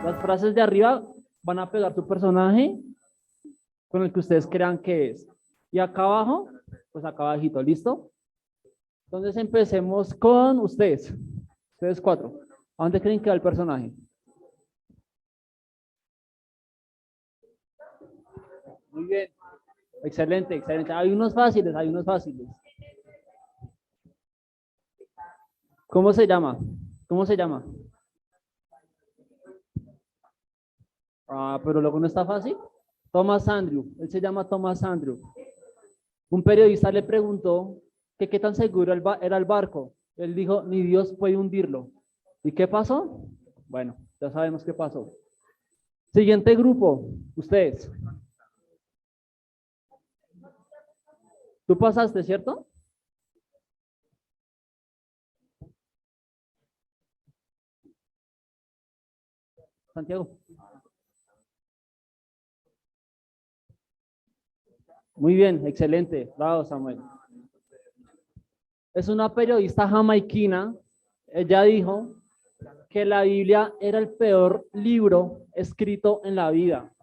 Las frases de arriba van a pegar tu personaje con el que ustedes crean que es. Y acá abajo, pues acá abajito, ¿listo? Entonces empecemos con ustedes. Ustedes cuatro. ¿A dónde creen que va el personaje? Muy bien. Excelente, excelente. Hay unos fáciles, hay unos fáciles. ¿Cómo se llama? ¿Cómo se llama? Ah, pero luego no está fácil. Thomas Andrew. Él se llama Thomas Andrew. Un periodista le preguntó que qué tan seguro era el barco. Él dijo, ni Dios puede hundirlo. ¿Y qué pasó? Bueno, ya sabemos qué pasó. Siguiente grupo, ustedes. Tú pasaste, ¿cierto? Santiago. Muy bien, excelente. Bravo, Samuel. Es una periodista jamaiquina. Ella dijo que la Biblia era el peor libro escrito en la vida.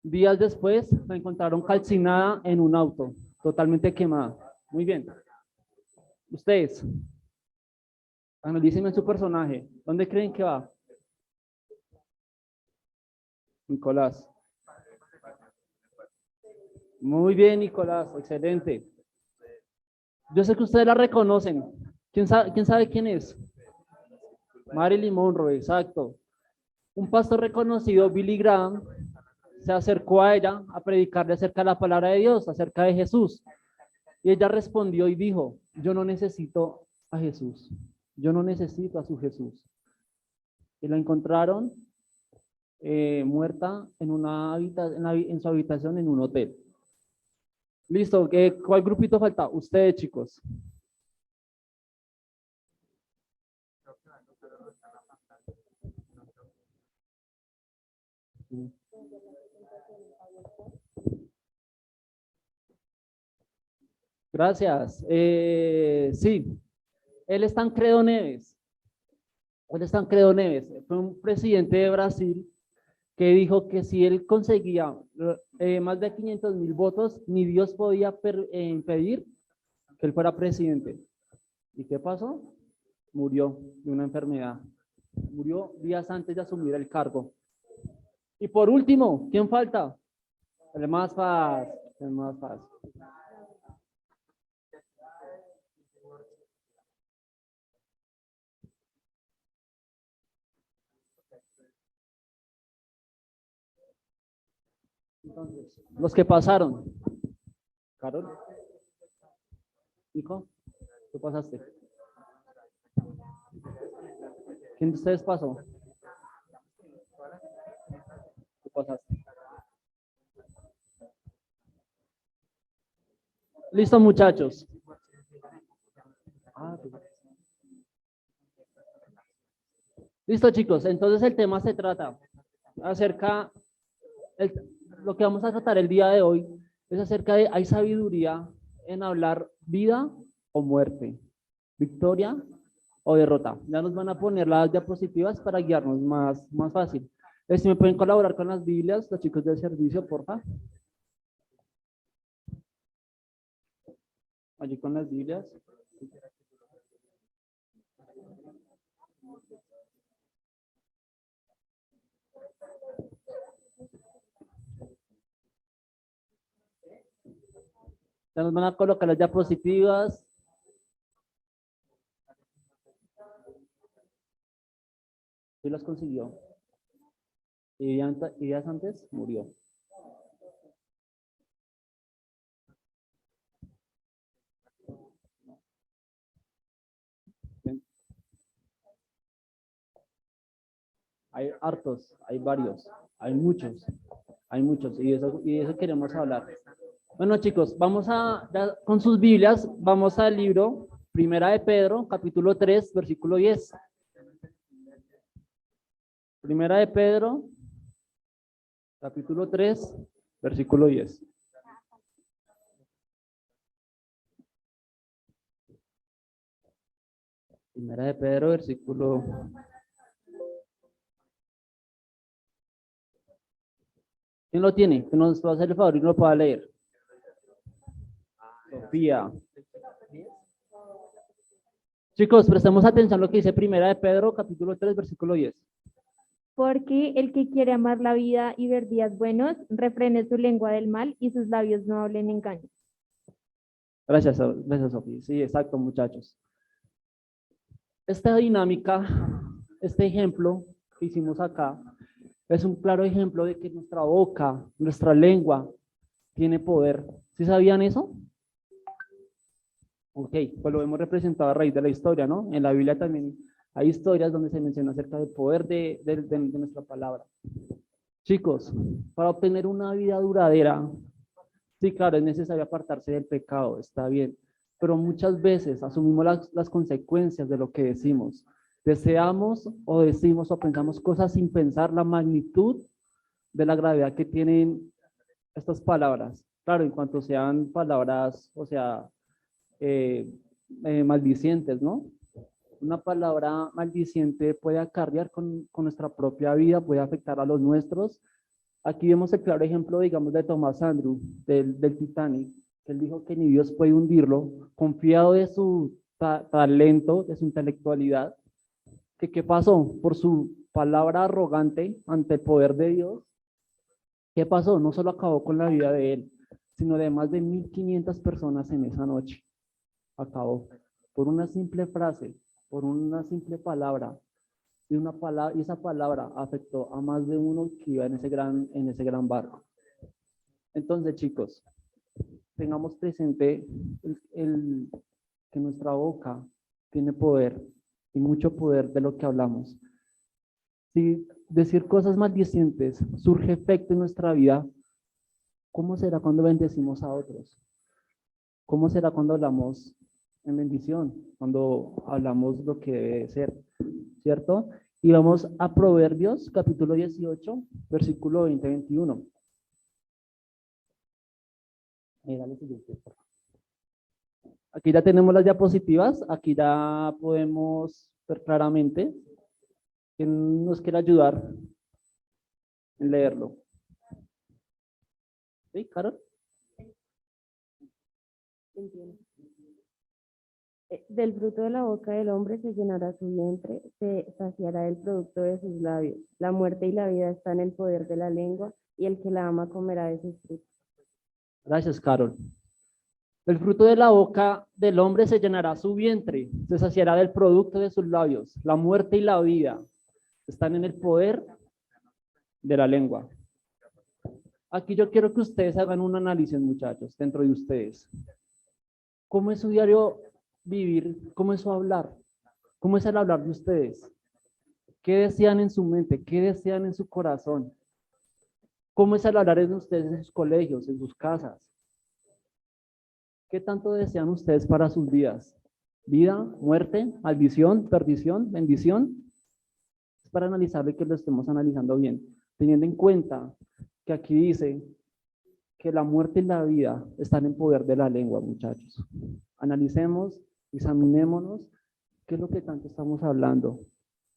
Días después la encontraron calcinada en un auto, totalmente quemada. Muy bien. Ustedes, analícenme su personaje. ¿Dónde creen que va? Nicolás. Muy bien, Nicolás. Excelente. Yo sé que ustedes la reconocen. ¿Quién sabe quién es? Marilyn Monroe, exacto. Un pastor reconocido, Billy Graham, se acercó a ella a predicarle acerca de la palabra de Dios, acerca de Jesús. Y ella respondió y dijo, yo no necesito a Jesús. Yo no necesito a su Jesús. Y la encontraron muerta en su habitación en un hotel. Listo, ¿cuál grupito falta? Ustedes, chicos. Gracias. Sí, él es Tancredo Neves. Él es Tancredo Neves. Fue un presidente de Brasil que dijo que si él conseguía más de 500.000 votos, ni Dios podía impedir que él fuera presidente. ¿Y qué pasó? Murió de una enfermedad. Murió días antes de asumir el cargo. Y por último, ¿quién falta? El más fácil. El más fácil. Entonces, los que pasaron. Carol, Nico, tú pasaste. ¿Quién de ustedes pasó? Tú pasaste. Listo, muchachos. Ah, listo, chicos. Entonces el tema se trata acerca, el, lo que vamos a tratar el día de hoy es acerca de, ¿hay sabiduría en hablar vida o muerte? ¿Victoria o derrota? Ya nos van a poner las diapositivas para guiarnos más fácil. Si me pueden colaborar con las Biblias, los chicos del servicio, porfa. Allí con las Biblias. Ya nos van a colocar las diapositivas. Sí las consiguió. Y días antes murió. Hay hartos, hay varios, hay muchos, y de eso queremos hablar. Bueno, chicos, ya con sus Biblias, vamos al libro Primera de Pedro, capítulo 3, versículo 10. Primera de Pedro, capítulo 3, versículo 10. Primera de Pedro, versículo ¿Quién lo tiene? Que nos va a hacer el favor y no lo pueda leer. Sofía. Chicos, prestemos atención a lo que dice Primera de Pedro, capítulo 3, versículo 10. Porque el que quiere amar la vida y ver días buenos, refrene su lengua del mal y sus labios no hablen engaño. Gracias, Sofía. Sí, exacto, muchachos. Esta dinámica, este ejemplo que hicimos acá, es un claro ejemplo de que nuestra boca, nuestra lengua, tiene poder. ¿Sí sabían eso? Ok, pues lo hemos representado a raíz de la historia, ¿no? En la Biblia también hay historias donde se menciona acerca del poder de nuestra palabra. Chicos, para obtener una vida duradera, sí, claro, es necesario apartarse del pecado, está bien, pero muchas veces asumimos las consecuencias de lo que decimos. Deseamos o decimos o pensamos cosas sin pensar la magnitud de la gravedad que tienen estas palabras. Claro, en cuanto sean palabras, o sea, eh, maldicientes, ¿no? Una palabra maldiciente puede acarrear con nuestra propia vida, puede afectar a los nuestros. Aquí vemos el claro ejemplo, digamos, de Thomas Andrew, del Titanic, que él dijo que ni Dios puede hundirlo, confiado de su talento, de su intelectualidad, que qué pasó por su palabra arrogante ante el poder de Dios. ¿Qué pasó? No solo acabó con la vida de él, sino de más de 1500 personas en esa noche. Acabó por una simple frase, por una simple palabra, y esa palabra afectó a más de uno que iba en ese gran barco. Entonces, chicos, tengamos presente que nuestra boca tiene poder y mucho poder de lo que hablamos. Si decir cosas maldicientes surge efecto en nuestra vida, ¿cómo será cuando bendecimos a otros? ¿Cómo será cuando hablamos en bendición? Cuando hablamos lo que debe ser, ¿cierto? Y vamos a Proverbios, capítulo 18, versículo 20-21. Aquí ya tenemos las diapositivas, aquí ya podemos ver claramente. ¿Quién nos quiere ayudar en leerlo? ¿Sí, Carol? Entiendo. Del fruto de la boca del hombre se llenará su vientre, se saciará el producto de sus labios. La muerte y la vida están en el poder de la lengua, y el que la ama comerá de sus frutos. Gracias, Carol. El fruto de la boca del hombre se llenará su vientre, se saciará del producto de sus labios. La muerte y la vida están en el poder de la lengua. Aquí yo quiero que ustedes hagan un análisis, muchachos, dentro de ustedes. ¿Cómo es su diario vivir? ¿Cómo es su hablar? ¿Cómo es el hablar de ustedes? ¿Qué desean en su mente? ¿Qué desean en su corazón? ¿Cómo es el hablar de ustedes en sus colegios, en sus casas? ¿Qué tanto desean ustedes para sus vidas? ¿Vida, muerte, maldición, perdición, bendición? Es para analizarlo y que lo estemos analizando bien, teniendo en cuenta que aquí dice que la muerte y la vida están en poder de la lengua, muchachos. Analicemos, examinémonos, qué es lo que tanto estamos hablando.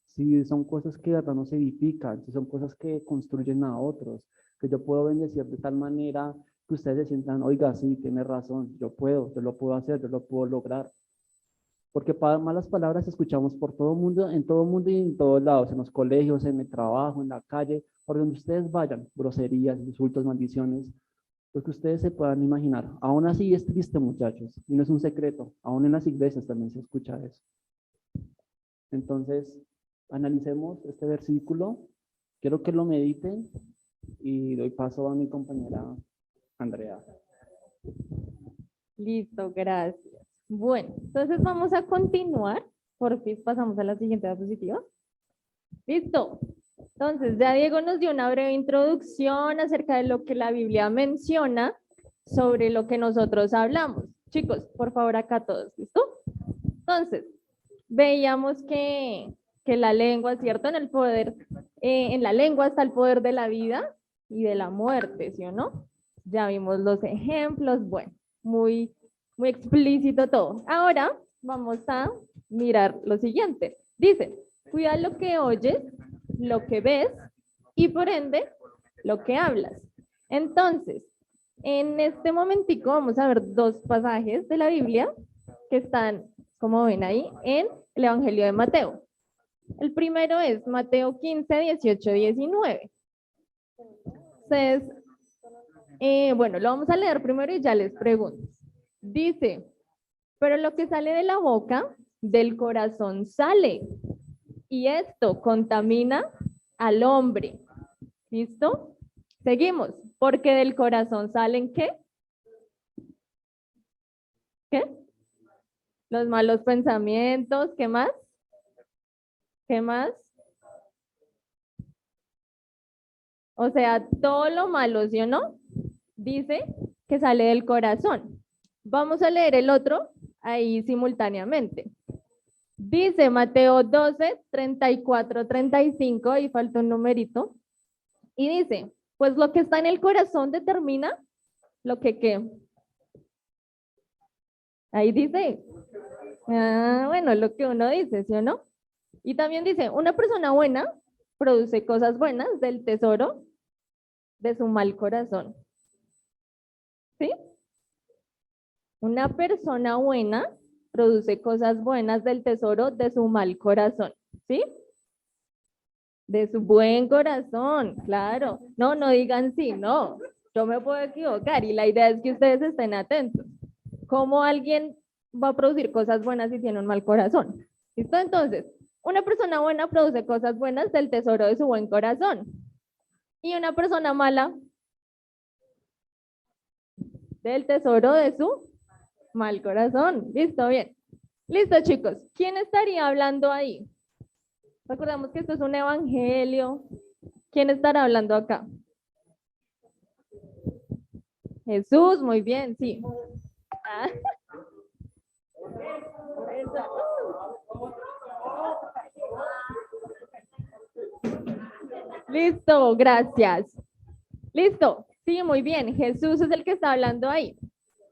Si son cosas que de verdad nos edifican, si son cosas que construyen a otros, que yo puedo bendecir de tal manera que ustedes se sientan, oiga, sí, tiene razón, yo lo puedo hacer, yo lo puedo lograr. Porque malas palabras escuchamos por todo el mundo, en todo el mundo y en todos lados, en los colegios, en el trabajo, en la calle, por donde ustedes vayan, groserías, insultos, maldiciones, lo que ustedes se puedan imaginar. Aún así es triste, muchachos, y no es un secreto, aún en las iglesias también se escucha eso. Entonces, analicemos este versículo, quiero que lo mediten y doy paso a mi compañera Andrea. Listo, gracias. Bueno, entonces vamos a continuar. Por fin pasamos a la siguiente diapositiva. Listo. Entonces, ya Diego nos dio una breve introducción acerca de lo que la Biblia menciona sobre lo que nosotros hablamos. Chicos, por favor, acá todos, ¿listo? Entonces, veíamos que la lengua, ¿cierto? En el poder, en la lengua está el poder de la vida y de la muerte, ¿sí o no? Ya vimos los ejemplos, bueno, muy explícito todo. Ahora vamos a mirar lo siguiente. Dice, cuida lo que oyes, lo que ves y por ende lo que hablas. Entonces, en este momentico vamos a ver dos pasajes de la Biblia que están, como ven ahí, en el Evangelio de Mateo. El primero es Mateo 15, 18, 19. Entonces, bueno, lo vamos a leer primero y ya les pregunto. Dice, pero lo que sale de la boca, del corazón sale, y esto contamina al hombre. ¿Listo? Seguimos, porque del corazón salen ¿qué? ¿Qué? Los malos pensamientos, ¿qué más? ¿Qué más? O sea, todo lo malo, ¿sí o no? Dice que sale del corazón. Vamos a leer el otro ahí simultáneamente. Dice Mateo 12, 34, 35, ahí falta un numerito. Y dice, pues lo que está en el corazón determina lo que ¿qué? Ahí dice, bueno, lo que uno dice, ¿sí o no? Y también dice, una persona buena produce cosas buenas del tesoro de su mal corazón. ¿Sí? Una persona buena produce cosas buenas del tesoro de su mal corazón. ¿Sí? De su buen corazón, claro. No, no digan sí, no. Yo me puedo equivocar y la idea es que ustedes estén atentos. ¿Cómo alguien va a producir cosas buenas si tiene un mal corazón? ¿Listo? Entonces, una persona buena produce cosas buenas del tesoro de su buen corazón. Y una persona mala del tesoro de su mal corazón. ¿Listo? Bien. Listo, chicos. ¿Quién estaría hablando ahí? Recordemos que esto es un evangelio. ¿Quién estará hablando acá? Jesús, muy bien, sí. Ah. Listo, gracias. Listo, sí, muy bien. Jesús es el que está hablando ahí.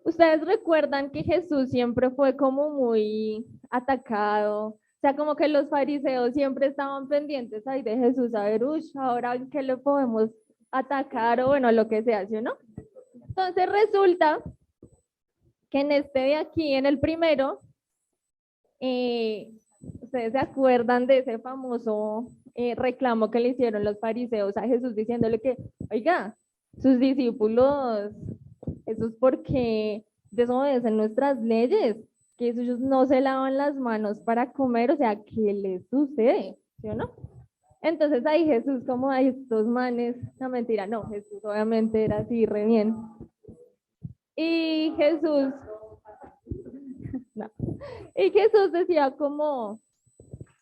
Ustedes recuerdan que Jesús siempre fue como muy atacado, o sea, como que los fariseos siempre estaban pendientes ahí de Jesús, a ver, uy, ahora en qué le podemos atacar o bueno, lo que sea, ¿sí o no? Entonces resulta que en este de aquí, en el primero, ustedes se acuerdan de ese famoso reclamo que le hicieron los fariseos a Jesús diciéndole que, oiga, sus discípulos, eso es porque desobedecen nuestras leyes, que ellos no se lavan las manos para comer, o sea, ¿qué les sucede? ¿Sí o no? Entonces ahí Jesús, como hay estos manes, no mentira, no, Jesús obviamente era así, re bien. Y Jesús, no, y Jesús decía como,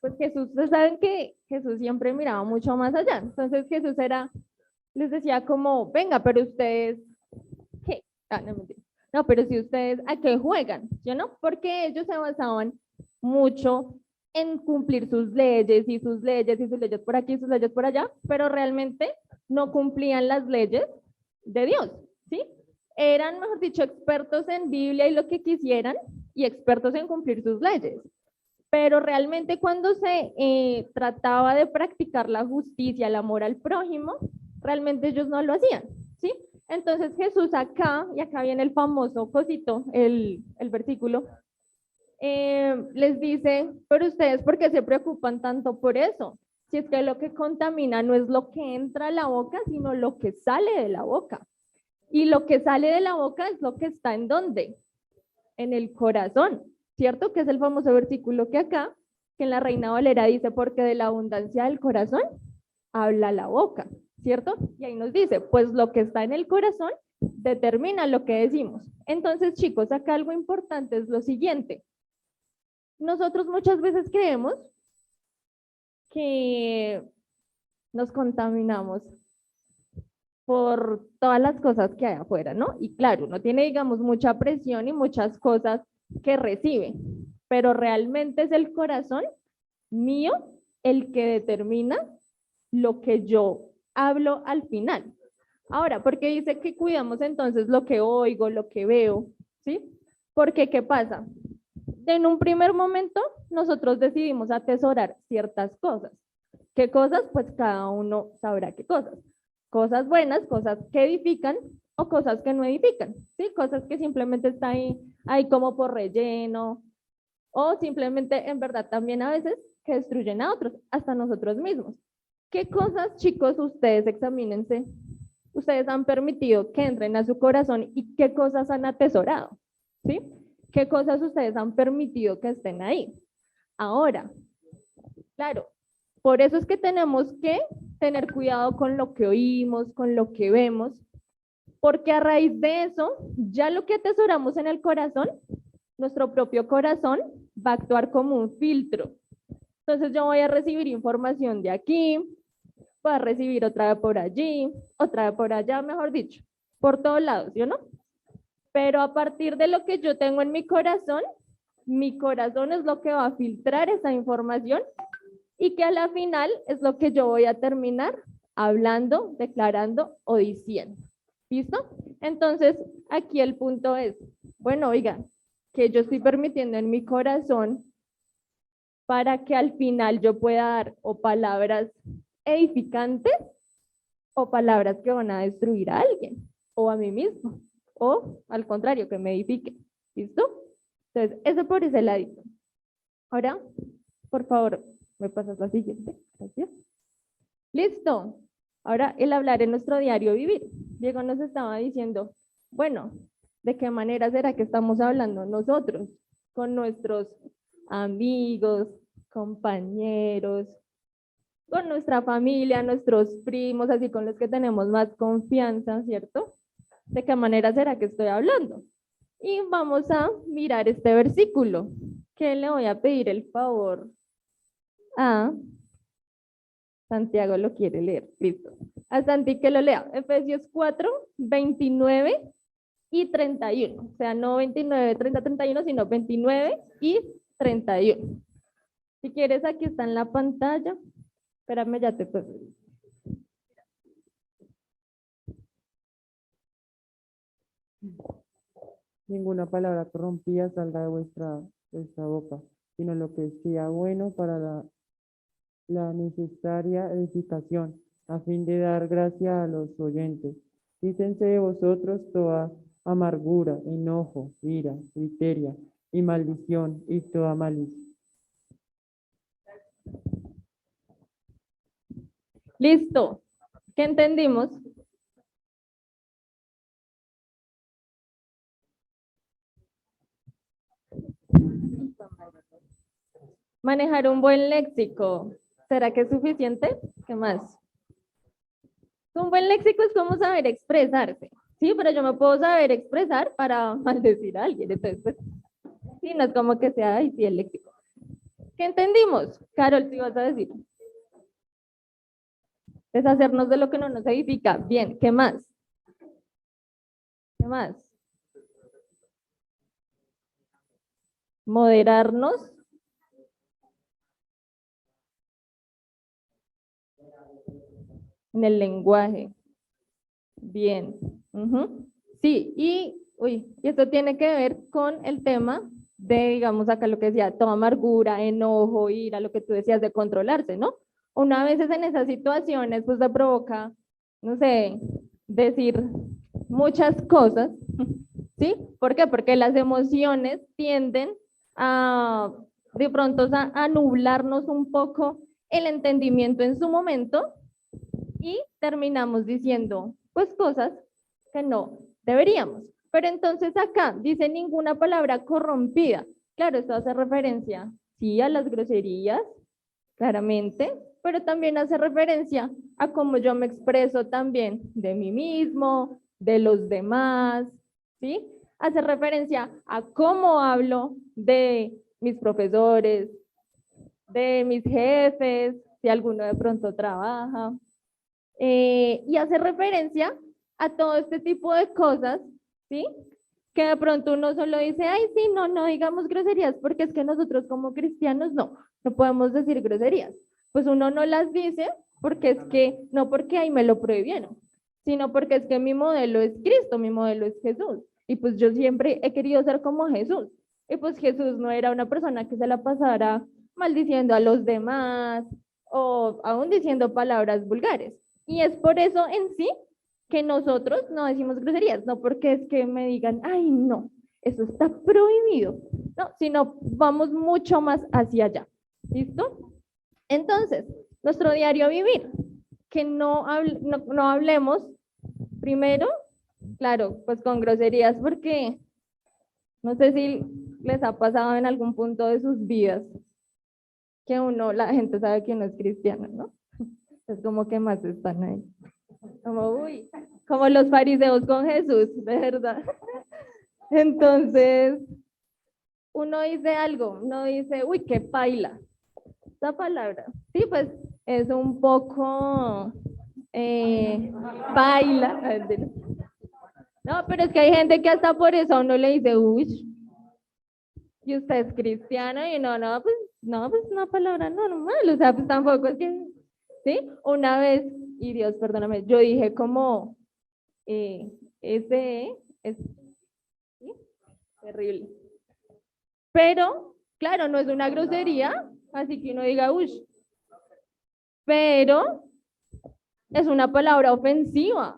pues Jesús, ustedes saben que Jesús siempre miraba mucho más allá. Entonces Jesús era, les decía como, venga, pero ustedes, ¿qué? No, mentira. No, pero si ustedes, ¿a qué juegan? ¿Yo no? Porque ellos se basaban mucho en cumplir sus leyes y sus leyes y sus leyes por aquí y sus leyes por allá, pero realmente no cumplían las leyes de Dios, ¿sí? Eran, mejor dicho, expertos en Biblia y lo que quisieran y expertos en cumplir sus leyes. Pero realmente cuando se trataba de practicar la justicia, el amor al prójimo, realmente ellos no lo hacían, ¿sí? Entonces Jesús acá, y acá viene el famoso cosito, el versículo, les dice, pero ustedes, ¿por qué se preocupan tanto por eso? Si es que lo que contamina no es lo que entra a la boca, sino lo que sale de la boca. Y lo que sale de la boca es lo que está en dónde? En el corazón, ¿cierto? Que es el famoso versículo que acá, que en la Reina Valera dice, porque de la abundancia del corazón habla la boca, ¿cierto? Y ahí nos dice, pues lo que está en el corazón determina lo que decimos. Entonces, chicos, acá algo importante es lo siguiente. Nosotros muchas veces creemos que nos contaminamos por todas las cosas que hay afuera, ¿no? Y claro, uno tiene, digamos, mucha presión y muchas cosas que recibe, pero realmente es el corazón mío el que determina lo que yo hablo al final. Ahora, ¿por qué dice que cuidamos entonces lo que oigo, lo que veo? ¿Sí? Porque, ¿qué pasa? En un primer momento, nosotros decidimos atesorar ciertas cosas. ¿Qué cosas? Pues cada uno sabrá qué cosas. Cosas buenas, cosas que edifican o cosas que no edifican, ¿sí? Cosas que simplemente están ahí como por relleno o simplemente en verdad también a veces que destruyen a otros, hasta nosotros mismos. ¿Qué cosas, chicos, ustedes examínense? Ustedes han permitido que entren a su corazón y qué cosas han atesorado, ¿sí? ¿Qué cosas ustedes han permitido que estén ahí? Ahora, claro, por eso es que tenemos que tener cuidado con lo que oímos, con lo que vemos, porque a raíz de eso, ya lo que atesoramos en el corazón, nuestro propio corazón va a actuar como un filtro. Entonces yo voy a recibir información de aquí, voy a recibir otra vez por allí, otra vez por allá, mejor dicho, por todos lados, ¿sí o no? Pero a partir de lo que yo tengo en mi corazón es lo que va a filtrar esa información y que a la final es lo que yo voy a terminar hablando, declarando o diciendo. ¿Listo? Entonces, aquí el punto es, bueno, oigan, que yo estoy permitiendo en mi corazón para que al final yo pueda dar o palabras edificantes o palabras que van a destruir a alguien o a mí mismo o al contrario, que me edifiquen. ¿Listo? Entonces, eso por ese ladito. Ahora, por favor, me pasas la siguiente. Gracias. Listo. Ahora, el hablar en nuestro diario vivir. Diego nos estaba diciendo, bueno, ¿de qué manera será que estamos hablando nosotros con nuestros amigos, compañeros, con nuestra familia, nuestros primos, así con los que tenemos más confianza, ¿cierto? ¿De qué manera será que estoy hablando? Y vamos a mirar este versículo, que le voy a pedir el favor a Santiago, lo quiere leer, listo. A Santi que lo lea, Efesios 4, 29 y 31, o sea, no 29, 30, 31, sino 29 y 31. Si quieres, aquí está en la pantalla. Espérame, ya te puedo. Ninguna palabra corrompida salga de vuestra boca, sino lo que sea bueno para la necesaria edificación, a fin de dar gracia a los oyentes. Quítense de vosotros toda amargura, enojo, ira, griteria y maldición y toda malicia. Listo. ¿Qué entendimos? Manejar un buen léxico. ¿Será que es suficiente? ¿Qué más? Un buen léxico es como saber expresarse. Sí, pero yo me puedo saber expresar para maldecir a alguien. Entonces, pues, sí, no es como que sea ahí sí el léxico. ¿Qué entendimos? Carol, ¿te vas a decir? Deshacernos de lo que no nos edifica. Bien, ¿qué más? ¿Qué más? Moderarnos. En el lenguaje. Bien. Sí, y esto tiene que ver con el tema de, digamos, acá lo que decía, toda amargura, enojo, ira, lo que tú decías de controlarse, ¿no? Una vez en esas situaciones, pues se provoca, no sé, decir muchas cosas, ¿sí? ¿Por qué? Porque las emociones tienden a, de pronto, a nublarnos un poco el entendimiento en su momento y terminamos diciendo, pues, cosas que no deberíamos. Pero entonces acá dice ninguna palabra corrompida. Claro, esto hace referencia, sí, a las groserías, claramente, pero también hace referencia a cómo yo me expreso también de mí mismo, de los demás, ¿sí? Hace referencia a cómo hablo de mis profesores, de mis jefes, si alguno de pronto trabaja, y hace referencia a todo este tipo de cosas, ¿sí? Que de pronto uno solo dice, ay, sí, no digamos groserías, porque es que nosotros como cristianos no podemos decir groserías. Pues uno no las dice porque es que, no porque ahí me lo prohibieron, sino porque es que mi modelo es Cristo, mi modelo es Jesús. Y pues yo siempre he querido ser como Jesús. Y pues Jesús no era una persona que se la pasara maldiciendo a los demás o aún diciendo palabras vulgares. Y es por eso en sí que nosotros no decimos groserías, no porque es que me digan, ay, no, eso está prohibido, no, sino vamos mucho más hacia allá. ¿Listo? Entonces, nuestro diario vivir, que no hablemos primero, claro, pues con groserías, porque no sé si les ha pasado en algún punto de sus vidas que la gente sabe que no es cristiana, ¿no? Es como que más están ahí. Como, uy, como los fariseos con Jesús, de verdad. Entonces, uno dice algo, uno dice, uy, qué paila. Esta palabra, sí, pues es un poco paila. No, pero es que hay gente que hasta por eso a uno le dice, uy, y usted es cristiano y no, pues una palabra normal, o sea, pues tampoco es que, ¿sí? Una vez, y Dios, perdóname, yo dije como, ese es ¿sí? Terrible. Pero, claro, no es una grosería, así que uno diga, uy, pero es una palabra ofensiva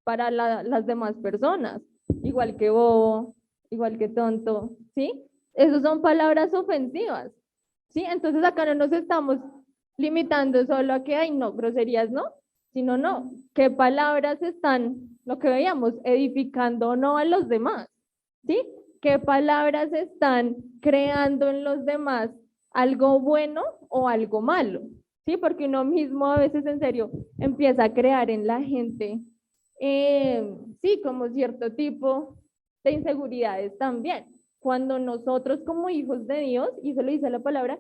para las demás personas, igual que bobo, igual que tonto, ¿sí? Esas son palabras ofensivas, ¿sí? Entonces acá no nos estamos limitando solo a que, ay, no, groserías no, sino no, qué palabras están, lo que veíamos, edificando o no a los demás, ¿sí? ¿Qué palabras están creando en los demás algo bueno o algo malo? ¿Sí? Porque uno mismo a veces en serio empieza a crear en la gente, sí, como cierto tipo de inseguridades también. Cuando nosotros como hijos de Dios, y eso lo dice la palabra,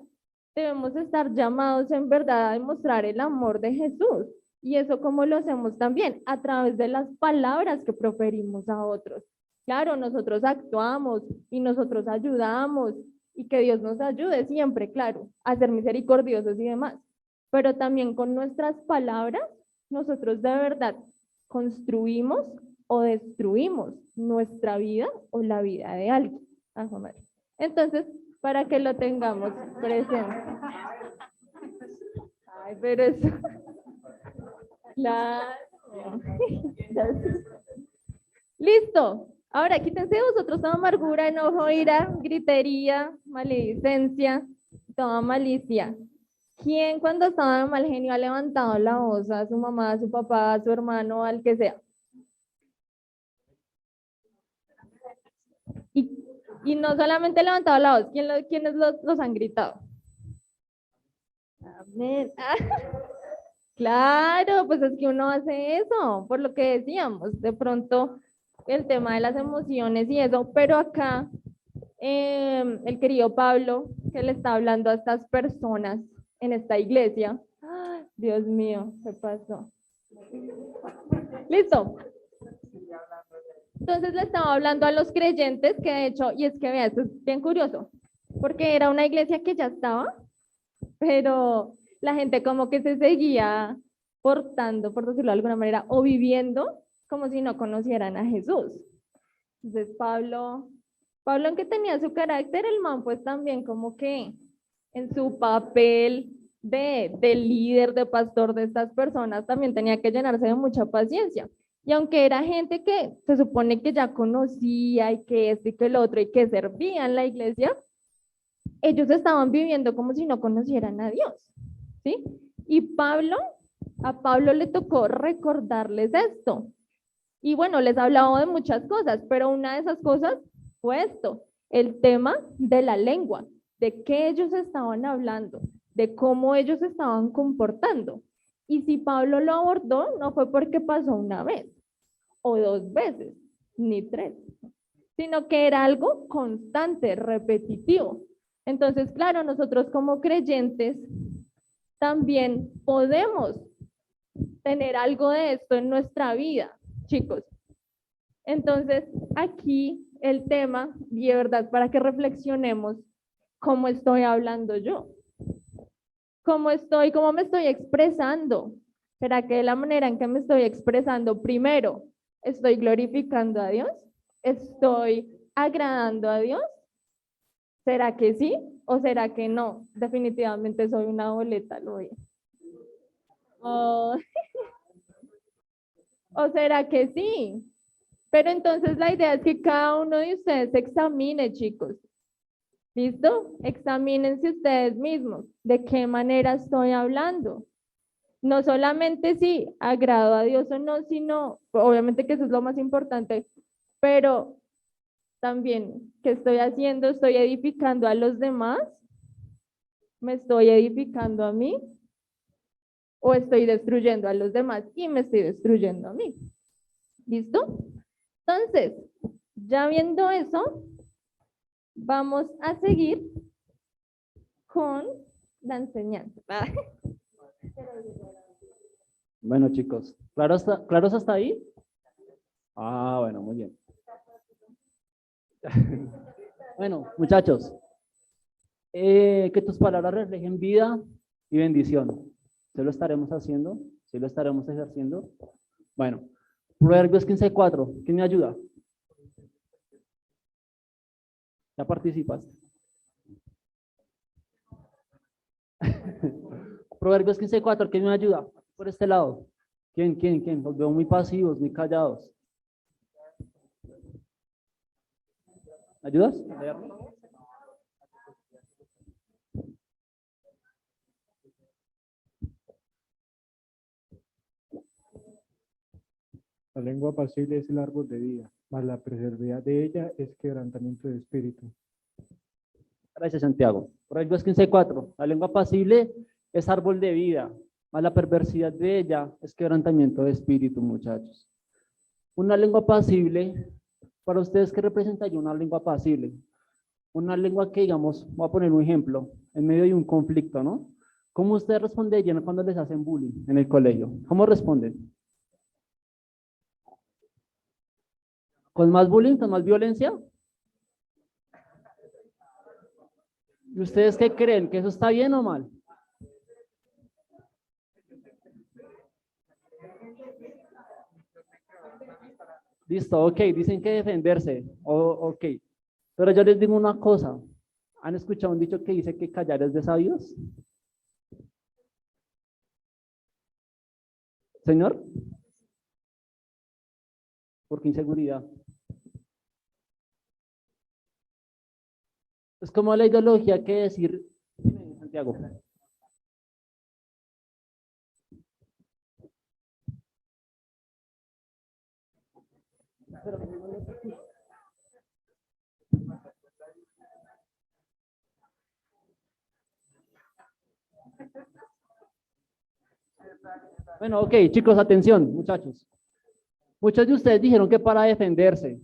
debemos estar llamados en verdad a demostrar el amor de Jesús. Y eso como lo hacemos también, a través de las palabras que proferimos a otros. Claro, nosotros actuamos y nosotros ayudamos y que Dios nos ayude siempre, claro, a ser misericordiosos y demás. Pero también con nuestras palabras, nosotros de verdad construimos o destruimos nuestra vida o la vida de alguien. Entonces, para que lo tengamos presente. Ay, pero eso, claro. Listo. Ahora quítense vosotros toda amargura, enojo, ira, gritería, maledicencia, toda malicia. ¿Quién cuando estaba de mal genio ha levantado la voz a su mamá, a su papá, a su hermano, al que sea? Y no solamente levantado la voz, ¿quiénes los han gritado? Amén. Claro, pues es que uno hace eso, por lo que decíamos, de pronto el tema de las emociones y eso, pero acá el querido Pablo, que le está hablando a estas personas en esta iglesia, ¡ay, Dios mío, ¿qué pasó? Listo. Entonces le estaba hablando a los creyentes, que de hecho, y es que vea, esto es bien curioso, porque era una iglesia que ya estaba, pero la gente como que se seguía portando, por decirlo de alguna manera, o viviendo como si no conocieran a Jesús. Entonces Pablo aunque tenía su carácter, el man pues también como que en su papel de líder, de pastor de estas personas, también tenía que llenarse de mucha paciencia. Y aunque era gente que se supone que ya conocía y que esto y que el otro y que servía en la iglesia, ellos estaban viviendo como si no conocieran a Dios, ¿sí? Y a Pablo le tocó recordarles esto. Y bueno, les hablaba de muchas cosas, pero una de esas cosas fue esto, el tema de la lengua, de qué ellos estaban hablando, de cómo ellos estaban comportando. Y si Pablo lo abordó, no fue porque pasó una vez o dos veces, ni tres, sino que era algo constante, repetitivo. Entonces, claro, nosotros como creyentes también podemos tener algo de esto en nuestra vida, chicos. Entonces, aquí el tema, y de verdad, para que reflexionemos cómo estoy hablando yo, cómo me estoy expresando. ¿Será que de la manera en que me estoy expresando, primero, estoy glorificando a Dios? ¿Estoy agradando a Dios? ¿Será que sí o será que no? Definitivamente soy una boleta, lo voy. Oh, ¿O será que sí? Pero entonces la idea es que cada uno de ustedes se examine, chicos. ¿Listo? Examínense ustedes mismos. ¿De qué manera estoy hablando? No solamente si agrado a Dios o no, sino, obviamente que eso es lo más importante, pero también, ¿qué estoy haciendo? ¿Estoy edificando a los demás? ¿Me estoy edificando a mí? ¿O estoy destruyendo a los demás y me estoy destruyendo a mí? ¿Listo? Entonces, ya viendo eso, vamos a seguir con la enseñanza. Bueno, chicos, ¿claros hasta ahí? Ah, bueno, muy bien. Bueno, muchachos, que tus palabras reflejen vida y bendición. ¿Sí lo estaremos haciendo? ¿Sí lo estaremos ejerciendo? Bueno, Proverbios 15:4. ¿Quién me ayuda? ¿Ya participaste? Proverbios 15:4. ¿Quién me ayuda? Por este lado. ¿Quién? Los veo muy pasivos, muy callados. ¿Me ayudas? La lengua apacible es el árbol de vida, mas la perversidad de ella es quebrantamiento de espíritu. Gracias, Santiago. Proverbios 15:4. La lengua apacible es árbol de vida, mas la perversidad de ella es quebrantamiento de espíritu, muchachos. Una lengua apacible, para ustedes, ¿qué representaría una lengua apacible? Una lengua que, digamos, voy a poner un ejemplo, en medio de un conflicto, ¿no? ¿Cómo ustedes responderían cuando les hacen bullying en el colegio? ¿Cómo responden? ¿Con más bullying, con más violencia? ¿Y ustedes qué creen? ¿Que eso está bien o mal? Listo, ok, dicen que defenderse, ok. Pero yo les digo una cosa, ¿han escuchado un dicho que dice que callar es de sabios? Señor, ¿por qué inseguridad? Es como la ideología que decir, Santiago. Bueno, ok, chicos, atención, muchachos. Muchos de ustedes dijeron que para defenderse,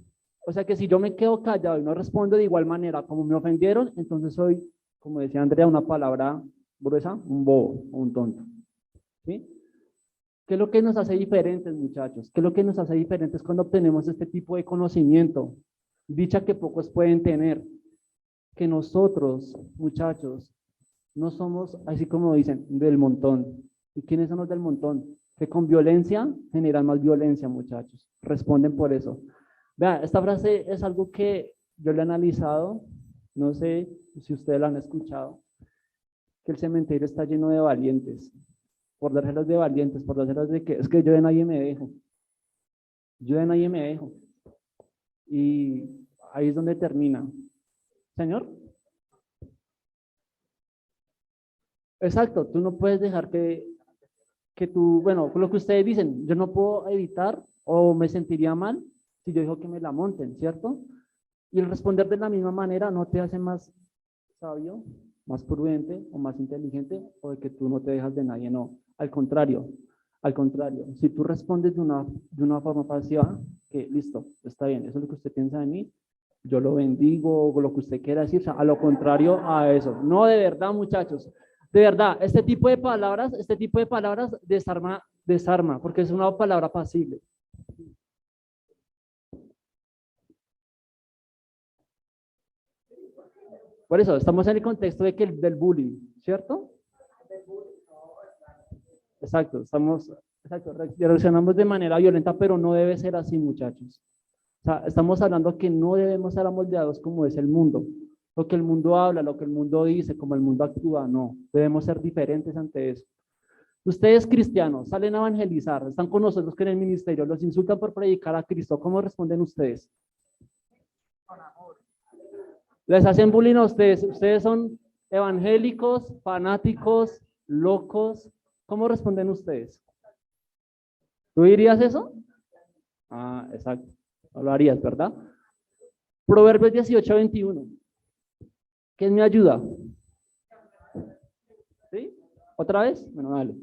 o sea que si yo me quedo callado y no respondo de igual manera como me ofendieron, entonces soy, como decía Andrea, una palabra gruesa, un bobo o un tonto. ¿Sí? ¿Qué es lo que nos hace diferentes, muchachos? ¿Qué es lo que nos hace diferentes cuando obtenemos este tipo de conocimiento? Dicha que pocos pueden tener. Que nosotros, muchachos, no somos, así como dicen, del montón. ¿Y quiénes son los del montón? Que con violencia generan más violencia, muchachos. Responden por eso. Vean, esta frase es algo que yo le he analizado, no sé si ustedes la han escuchado, que el cementerio está lleno de valientes, por dárselas de valientes, por dárselas de que es que yo de nadie me dejo. Yo de nadie me dejo. Y ahí es donde termina. Señor. Exacto, tú no puedes dejar que tú, bueno, lo que ustedes dicen, yo no puedo evitar o me sentiría mal si yo dejo que me la monten, ¿cierto? Y el responder de la misma manera no te hace más sabio, más prudente o más inteligente o de que tú no te dejas de nadie, no. Al contrario, si tú respondes de una forma pasiva, que listo, está bien, eso es lo que usted piensa de mí, yo lo bendigo o lo que usted quiera decir, o sea, a lo contrario a eso. No, de verdad, muchachos, de verdad, este tipo de palabras desarma, porque es una palabra pasible. Por eso, estamos en el contexto de del bullying, ¿cierto? Exacto, reaccionamos de manera violenta, pero no debe ser así, muchachos. O sea, estamos hablando que no debemos ser amoldeados como es el mundo. Lo que el mundo habla, lo que el mundo dice, como el mundo actúa, no. Debemos ser diferentes ante eso. Ustedes cristianos salen a evangelizar, están con nosotros que en el ministerio, los insultan por predicar a Cristo. ¿Cómo responden ustedes? Les hacen bullying a ustedes. Ustedes son evangélicos, fanáticos, locos. ¿Cómo responden ustedes? ¿Tú dirías eso? Ah, exacto. No lo harías, ¿verdad? Proverbios 18:21. ¿Quién me ayuda? ¿Sí? ¿Otra vez? Bueno, dale.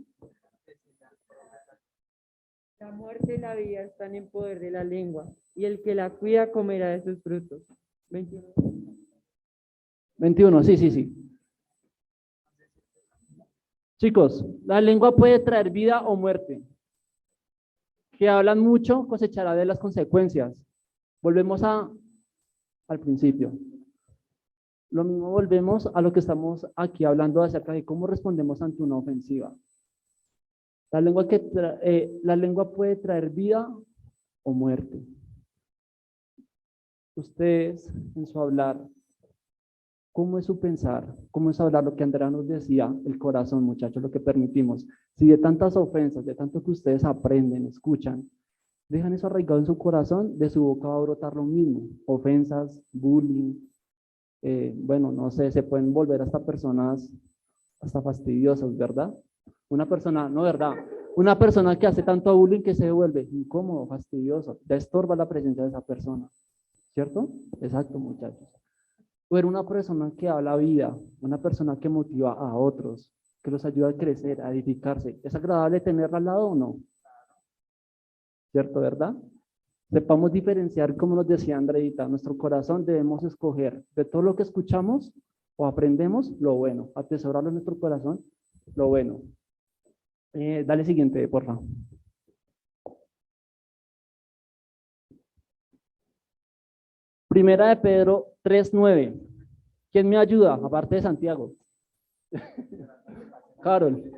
La muerte y la vida están en poder de la lengua, y el que la cuida comerá de sus frutos. 21. 21, sí. Chicos, la lengua puede traer vida o muerte. Que hablan mucho cosechará de las consecuencias. Volvemos al principio. Lo mismo volvemos a lo que estamos aquí hablando acerca de cómo respondemos ante una ofensiva. La lengua puede traer vida o muerte. Ustedes, en su hablar, ¿cómo es su pensar? ¿Cómo es hablar lo que Andrea nos decía? El corazón, muchachos, lo que permitimos. Si de tantas ofensas, de tanto que ustedes aprenden, escuchan, dejan eso arraigado en su corazón, de su boca va a brotar lo mismo. Ofensas, bullying, bueno, no sé, se pueden volver hasta personas hasta fastidiosas, ¿verdad? Una persona, no, ¿verdad? Una persona que hace tanto bullying que se vuelve incómodo, fastidioso, ya estorba la presencia de esa persona, ¿cierto? Exacto, muchachos. O era una persona que habla vida, una persona que motiva a otros, que los ayuda a crecer, a edificarse. ¿Es agradable tenerla al lado o no? ¿Cierto, verdad? Sepamos diferenciar, como nos decía Andreita, nuestro corazón debemos escoger de todo lo que escuchamos o aprendemos lo bueno, atesorarlo en nuestro corazón, lo bueno. Dale siguiente, por favor. Primera de Pedro 3:9. ¿Quién me ayuda? Aparte de Santiago. Carol.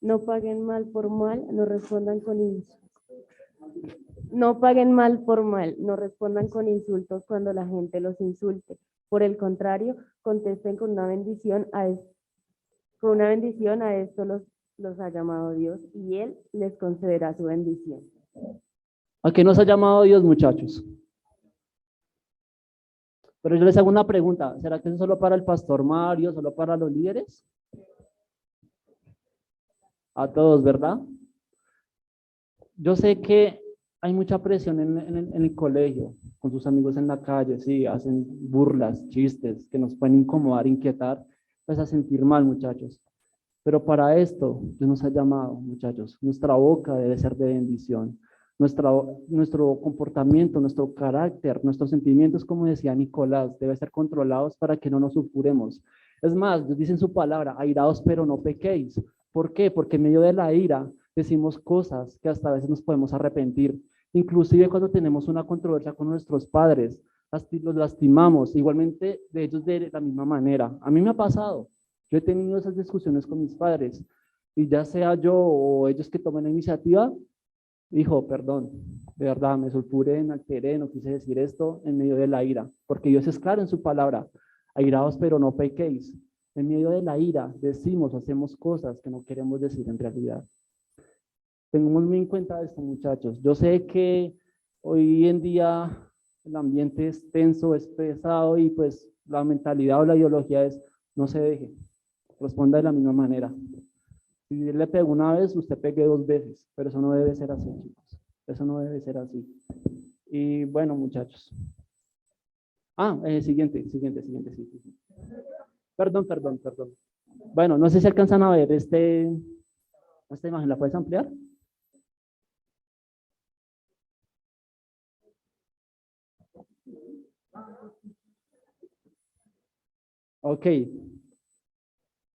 No paguen mal por mal, no respondan con insultos. No paguen mal por mal, no respondan con insultos cuando la gente los insulte. Por el contrario, contesten con una bendición a esto los ha llamado Dios y Él les concederá su bendición. ¿A qué nos ha llamado Dios, muchachos? Pero yo les hago una pregunta. ¿Será que es solo para el pastor Mario, solo para los líderes? A todos, ¿verdad? Yo sé que hay mucha presión en el colegio, con sus amigos en la calle, sí, hacen burlas, chistes, que nos pueden incomodar, inquietar, pues a sentir mal, muchachos. Pero para esto, Dios nos ha llamado, muchachos. Nuestra boca debe ser de bendición. Nuestro comportamiento, nuestro carácter, nuestros sentimientos, como decía Nicolás, deben ser controlados para que no nos sulfuremos. Es más, Dios dice en su palabra, airaos pero no pequéis. ¿Por qué? Porque en medio de la ira decimos cosas que hasta a veces nos podemos arrepentir. Inclusive cuando tenemos una controversia con nuestros padres, los lastimamos, igualmente de ellos de la misma manera. A mí me ha pasado. Yo he tenido esas discusiones con mis padres y ya sea yo o ellos que tomen la iniciativa, hijo, perdón, de verdad me sulfuré, me alteré, no quise decir esto en medio de la ira, porque Dios es claro en su palabra, airaos pero no pequéis. En medio de la ira decimos, hacemos cosas que no queremos decir en realidad. Tengamos muy en cuenta esto, muchachos. Yo sé que hoy en día el ambiente es tenso, es pesado y pues la mentalidad o la ideología es no se deje. Responda de la misma manera. Si le pegó una vez, usted pegue 2 veces, pero eso no debe ser así, chicos. Eso no debe ser así. Y bueno, muchachos. Siguiente. Sí. Perdón. Bueno, no sé si alcanzan a ver esta imagen. ¿La puedes ampliar? Ok.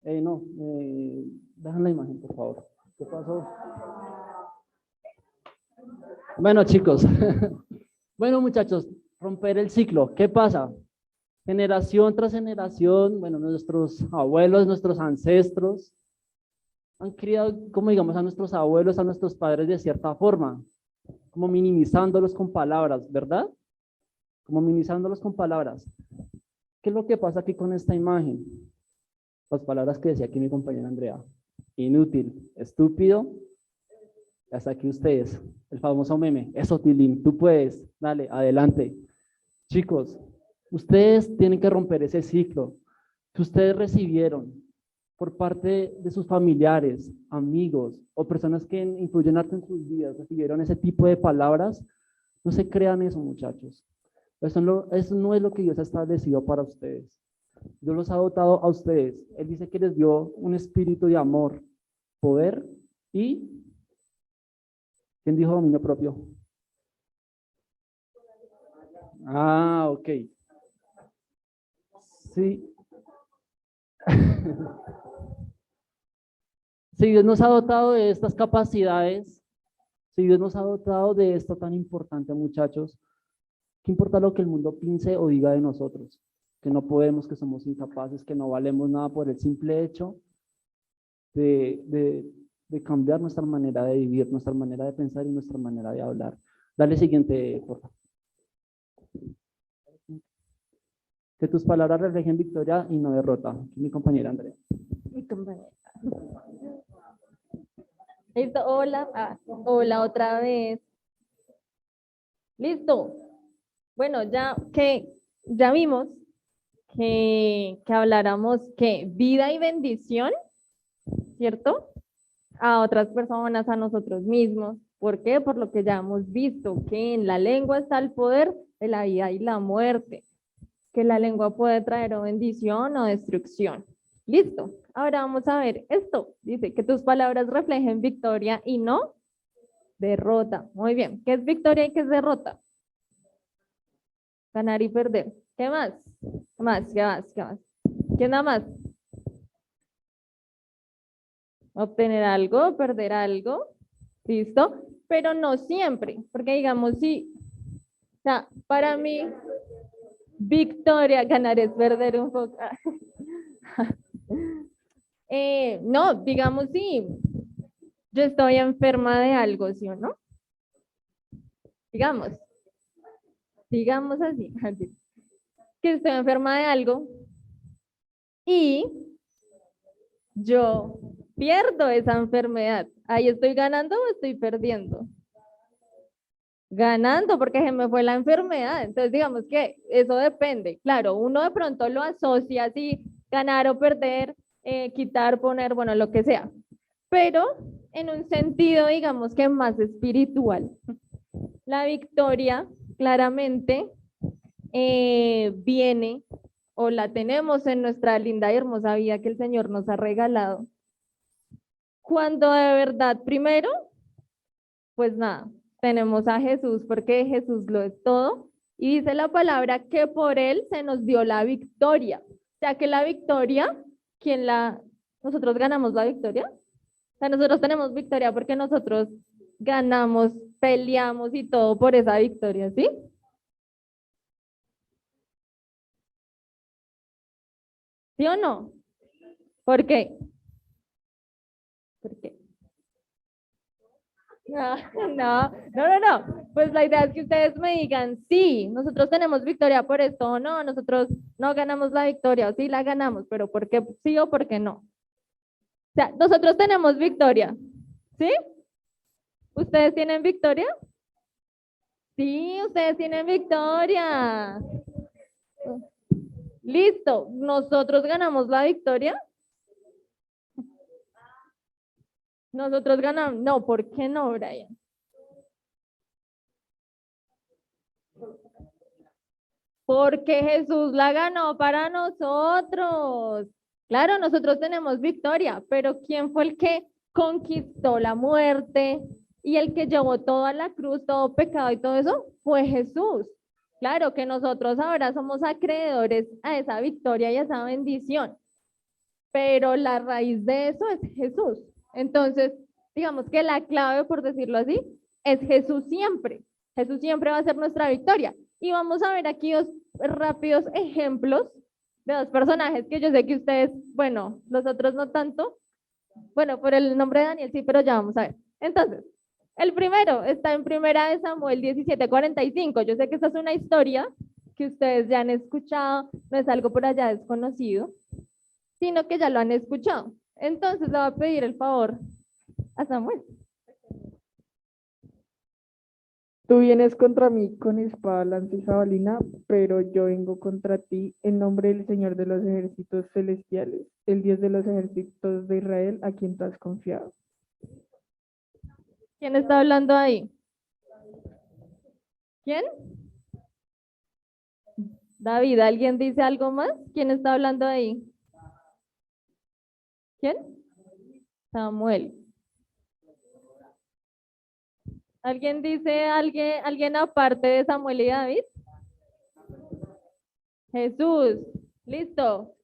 Dejan la imagen, por favor. ¿Qué pasó? Bueno, chicos. Bueno, muchachos, romper el ciclo. ¿Qué pasa? Generación tras generación, bueno, nuestros abuelos, nuestros ancestros han criado, como digamos, a nuestros abuelos, a nuestros padres de cierta forma, como minimizándolos con palabras, ¿verdad? Como minimizándolos con palabras. ¿Qué es lo que pasa aquí con esta imagen? Las palabras que decía aquí mi compañera Andrea. Inútil, estúpido. Hasta aquí ustedes. El famoso meme. Eso, Tilín, tú puedes. Dale, adelante. Chicos, ustedes tienen que romper ese ciclo que ustedes recibieron por parte de sus familiares, amigos o personas que influyen harto en sus vidas, recibieron ese tipo de palabras. No se crean eso, muchachos. Eso no es lo que Dios ha establecido para ustedes. Dios los ha dotado a ustedes. Él dice que les dio un espíritu de amor, poder y, ¿quién dijo dominio propio? Ah, ok. Sí. Si Dios nos ha dotado de estas capacidades, si Dios nos ha dotado de esto tan importante, muchachos, ¿qué importa lo que el mundo piense o diga de nosotros? Que no podemos, que somos incapaces, que no valemos nada por el simple hecho de cambiar nuestra manera de vivir, nuestra manera de pensar y nuestra manera de hablar. Dale siguiente, por favor. Que tus palabras reflejen victoria y no derrota. Mi compañera Andrea. Mi compañera. Listo, hola, hola otra vez. Listo. Bueno, ya vimos que habláramos que vida y bendición, ¿cierto? A otras personas, a nosotros mismos. ¿Por qué? Por lo que ya hemos visto, que en la lengua está el poder de la vida y la muerte, que la lengua puede traer o bendición o destrucción. Listo. Ahora vamos a ver esto. Dice que tus palabras reflejen victoria y no derrota. Muy bien. ¿Qué es victoria y qué es derrota? Ganar y perder. ¿Qué más? ¿Qué más? ¿Qué más? ¿Qué más? ¿Quién da más? Obtener algo, perder algo. ¿Listo? Pero no siempre. Porque digamos, sí. O sea, para mí, victoria, ganar es perder un poco. No, digamos, sí. Yo estoy enferma de algo, ¿sí o no? Digamos así, que estoy enferma de algo y yo pierdo esa enfermedad. ¿Ahí estoy ganando o estoy perdiendo? Ganando porque se me fue la enfermedad. Entonces, digamos que eso depende. Claro, uno de pronto lo asocia así, ganar o perder, quitar, poner, bueno, lo que sea. Pero en un sentido, digamos que más espiritual. La victoria claramente viene o la tenemos en nuestra linda y hermosa vida que el Señor nos ha regalado. Cuando de verdad, primero, pues nada, tenemos a Jesús porque Jesús lo es todo. Y dice la palabra que por Él se nos dio la victoria. O sea que la victoria, nosotros ganamos la victoria. O sea, nosotros tenemos victoria porque nosotros ganamos, peleamos y todo por esa victoria, ¿sí? ¿Sí o no? ¿Por qué? ¿Por qué? No, no. Pues la idea es que ustedes me digan, sí, nosotros tenemos victoria por esto o no, nosotros no ganamos la victoria o sí la ganamos, pero ¿por qué sí o por qué no? O sea, nosotros tenemos victoria, ¿sí? ¿Ustedes tienen victoria? Sí, ustedes tienen victoria. Listo, nosotros ganamos la victoria. Nosotros ganamos. No, ¿por qué no, Brian? Porque Jesús la ganó para nosotros. Claro, nosotros tenemos victoria, pero ¿quién fue el que conquistó la muerte y el que llevó todo a la cruz, todo pecado y todo eso? Fue Jesús. Claro que nosotros ahora somos acreedores a esa victoria y a esa bendición, pero la raíz de eso es Jesús. Entonces, digamos que la clave, por decirlo así, es Jesús siempre. Jesús siempre va a ser nuestra victoria. Y vamos a ver aquí dos rápidos ejemplos de dos personajes que yo sé que ustedes, bueno, los otros no tanto. Bueno, por el nombre de Daniel sí, pero ya vamos a ver. Entonces, el primero está en Primera de Samuel 17:45. Yo sé que esta es una historia que ustedes ya han escuchado, no es algo por allá desconocido. sino que ya lo han escuchado. Entonces le voy a pedir el favor a Samuel. Tú vienes contra mí con espada, lanza y jabalina, pero yo vengo contra ti en nombre del Señor de los ejércitos celestiales, el Dios de los ejércitos de Israel, a quien tú has confiado. ¿Quién está hablando ahí? ¿Quién? David, ¿alguien dice algo más? ¿Quién está hablando ahí? ¿Quién? Samuel. ¿Alguien dice alguien aparte de Samuel y David? Jesús. ¿Listo?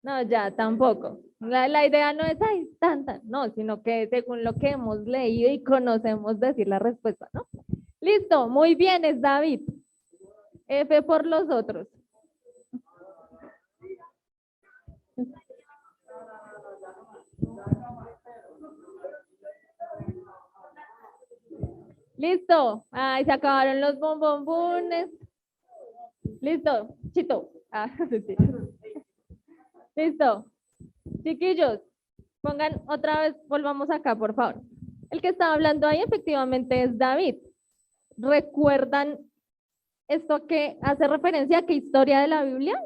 No, ya, tampoco. La idea no es, ay, tanta, no, sino que según lo que hemos leído y conocemos decir la respuesta, ¿no? Listo, muy bien, es David. F por los otros. Listo. Ay, se acabaron los bombombones. Listo, Chito. Ah, sí. Listo. Chiquillos, pongan otra vez, volvamos acá, por favor. El que estaba hablando ahí efectivamente es David. ¿Recuerdan esto que hace referencia a qué historia de la Biblia?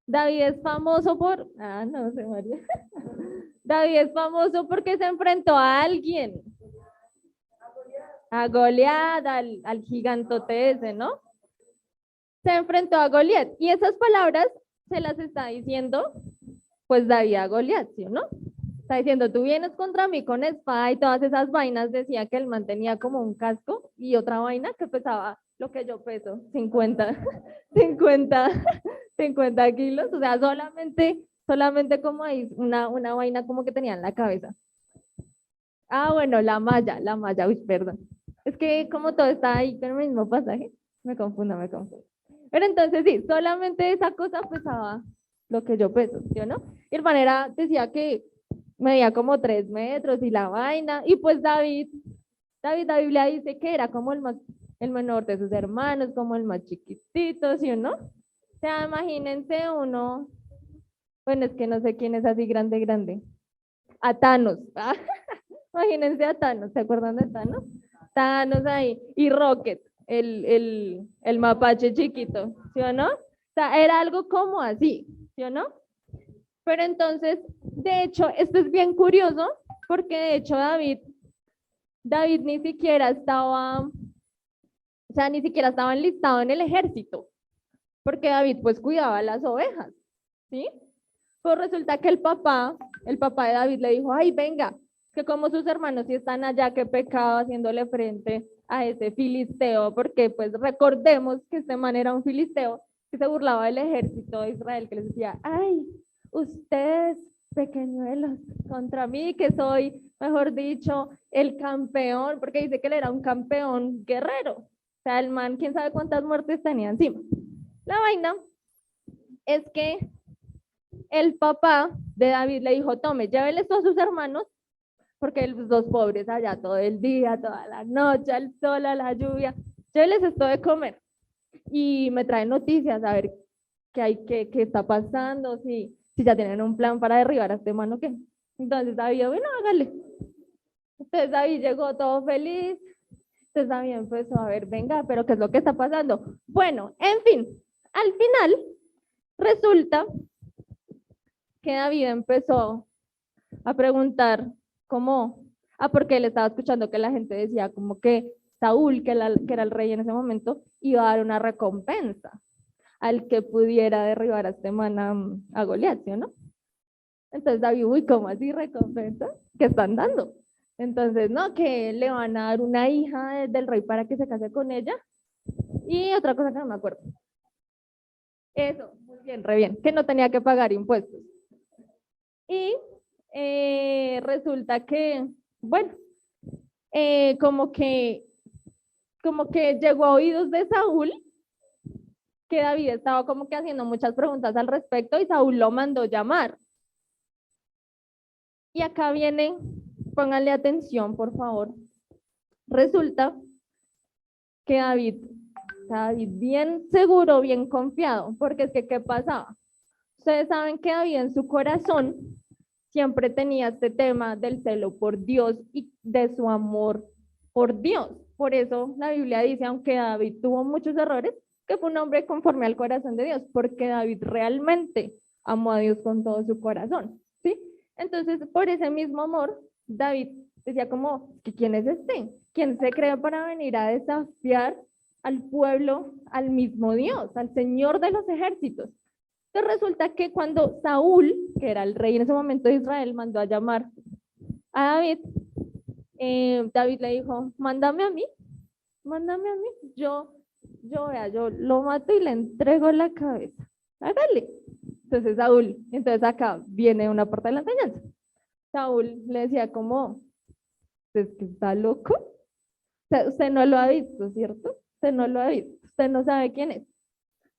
David es famoso por... Ah, no sé, María. David es famoso porque se enfrentó a alguien. A Goliat, al gigantote ese, ¿no? Se enfrentó a Goliat. Y esas palabras se las está diciendo, pues David a Goliat, ¿sí o no? Está diciendo, tú vienes contra mí con espada y todas esas vainas. Decía que el man tenía como un casco y otra vaina que pesaba lo que yo peso, 50 kilos. O sea, solamente como ahí una vaina como que tenía en la cabeza. Ah, bueno, la malla, uy, perdón. Es que como todo está ahí con el mismo pasaje, me confundo. Pero entonces sí, solamente esa cosa pesaba lo que yo peso, ¿sí o no? Y el man decía que medía como 3 metros y la vaina, y pues David, la Biblia dice que era como el menor de sus hermanos, como el más chiquitito, ¿sí o no? O sea, imagínense uno, bueno, es que no sé quién es así grande. A Thanos. Imagínense a Thanos, ¿se acuerdan de Thanos? Thanos ahí, y Rocket, el mapache chiquito, ¿sí o no? O sea, era algo como así, ¿sí o no? Pero entonces, de hecho, esto es bien curioso, porque de hecho David ni siquiera estaba, o sea, ni siquiera estaba enlistado en el ejército, porque David pues cuidaba las ovejas, ¿sí? Pues resulta que el papá de David le dijo, ay, venga, que como sus hermanos sí están allá, qué pecado haciéndole frente a ese filisteo, porque pues recordemos que este man era un filisteo que se burlaba del ejército de Israel, que les decía, ay, ustedes pequeñuelos contra mí, que soy, mejor dicho, el campeón, porque dice que él era un campeón guerrero. O sea, el man, quién sabe cuántas muertes tenía encima. La vaina es que el papá de David le dijo, tome, llévele esto a sus hermanos, porque los dos pobres allá todo el día, toda la noche, al sol, a la lluvia, lléveles esto de comer. Y me traen noticias, a ver qué está pasando, si ya tienen un plan para derribar a este man o qué. Entonces David, bueno, hágale. Entonces David llegó todo feliz. Entonces David empezó a ver, venga, pero ¿qué es lo que está pasando? Bueno, en fin, al final resulta que David empezó a preguntar cómo, porque él estaba escuchando que la gente decía como que Saúl, que era el rey en ese momento, iba a dar una recompensa al que pudiera derribar a este man a Goliat, ¿sí o no? Entonces David, uy, ¿cómo así recompensa? ¿Qué están dando? Entonces, no, que le van a dar una hija del rey para que se case con ella. Y otra cosa que no me acuerdo. Eso, muy bien, re bien, que no tenía que pagar impuestos. Y resulta que, bueno, como que llegó a oídos de Saúl que David estaba como que haciendo muchas preguntas al respecto y Saúl lo mandó llamar. Y acá viene, pónganle atención, por favor. Resulta que David David bien seguro, bien confiado, porque es que, ¿qué pasaba? Ustedes saben que David en su corazón siempre tenía este tema del celo por Dios y de su amor por Dios. Por eso la Biblia dice, aunque David tuvo muchos errores, que fue un hombre conforme al corazón de Dios, porque David realmente amó a Dios con todo su corazón, ¿sí? Entonces, por ese mismo amor, David decía como, ¿quién es este? ¿Quién se cree para venir a desafiar al pueblo, al mismo Dios, al Señor de los ejércitos? Entonces resulta que cuando Saúl, que era el rey en ese momento de Israel, mandó a llamar a David, David le dijo, mándame a mí, yo lo mato y le entrego la cabeza, hágale. Entonces Saúl, entonces acá viene una parte de la enseñanza. Saúl le decía como, ¿es que está loco? O sea, usted no lo ha visto, ¿cierto? Usted no lo ha visto, usted no sabe quién es.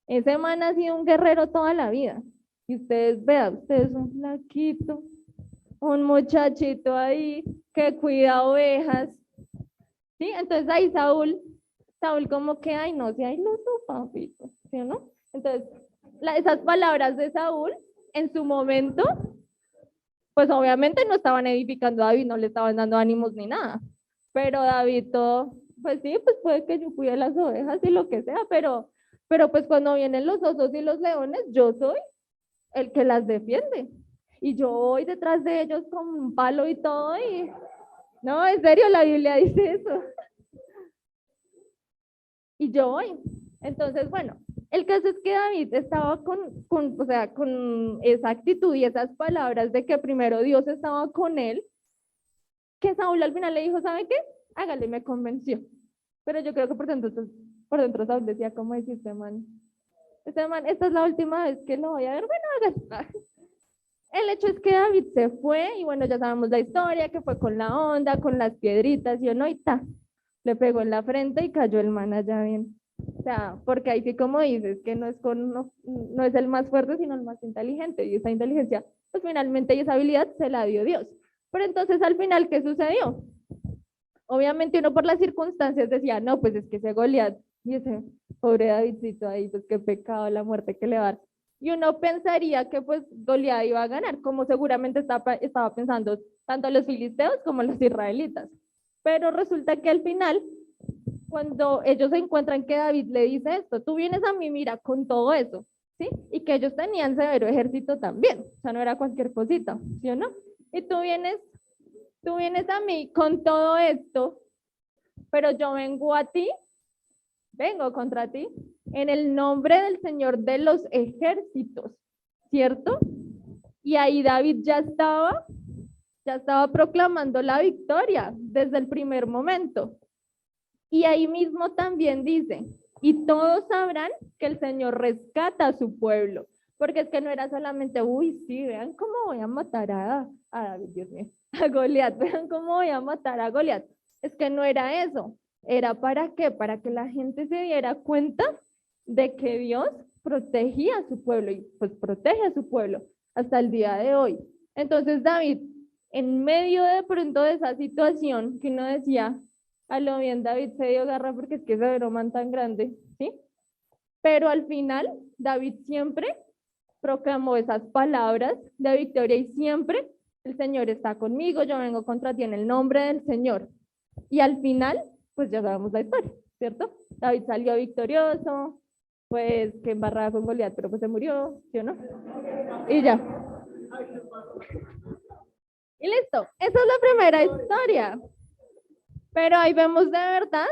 Ese man ha sido un guerrero toda la vida. Y ustedes vean, usted es un flaquito, un muchachito ahí que cuida ovejas. ¿Sí? Entonces ahí Saúl como que, ay, no, si ahí lo su papito, ¿sí o no? Entonces, esas palabras de Saúl, en su momento, pues obviamente no estaban edificando a David, no le estaban dando ánimos ni nada. Pero David todo, pues sí, pues puede que yo cuide las ovejas y lo que sea, pero pues cuando vienen los osos y los leones, yo soy el que las defiende. Y yo voy detrás de ellos con un palo y todo, y no, en serio, la Biblia dice eso. Y yo voy. Entonces, bueno, el caso es que David estaba o sea, con esa actitud y esas palabras de que primero Dios estaba con él, que Saúl al final le dijo, ¿sabe qué? Hágale, me convenció. Pero yo creo que por dentro Saúl decía, ¿cómo es este man, esta es la última vez que lo voy a ver, bueno, hágale. El hecho es que David se fue y bueno, ya sabemos la historia, que fue con la onda, con las piedritas y uno y ta, le pegó en la frente y cayó el man allá bien. O sea, porque ahí sí como dices, que no es el más fuerte, sino el más inteligente y esa inteligencia, pues finalmente y esa habilidad se la dio Dios. Pero entonces al final, ¿qué sucedió? Obviamente uno por las circunstancias decía, no, pues es que ese Goliat y ese pobre Davidcito ahí, pues qué pecado la muerte que le va a dar. Y uno pensaría que pues Goliat iba a ganar, como seguramente estaba pensando tanto los filisteos como los israelitas. Pero resulta que al final, cuando ellos encuentran que David le dice esto, tú vienes a mí, mira, con todo eso, ¿sí? Y que ellos tenían severo ejército también, o sea, no era cualquier cosita, ¿sí o no? Y tú vienes a mí con todo esto, pero yo vengo contra ti, en el nombre del Señor de los ejércitos, ¿cierto? Y ahí David ya estaba proclamando la victoria desde el primer momento. Y ahí mismo también dice, y todos sabrán que el Señor rescata a su pueblo, porque es que no era solamente, uy, sí, vean cómo voy a matar a David, Dios mío, a Goliat, vean cómo voy a matar a Goliat. Es que no era eso, era ¿para qué? Para que la gente se diera cuenta de que Dios protegía a su pueblo y pues protege a su pueblo hasta el día de hoy. Entonces David, en medio de pronto de esa situación que uno decía, a lo bien David se dio garra porque es que ese verón tan grande, ¿sí? Pero al final David siempre proclamó esas palabras de victoria y siempre el Señor está conmigo, yo vengo contra ti en el nombre del Señor. Y al final, pues ya sabemos la historia, ¿cierto? David salió victorioso, pues que embarrada con Goliat, pero pues se murió, ¿sí o no? Y ya. Y listo, esa es la primera historia. Pero ahí vemos de verdad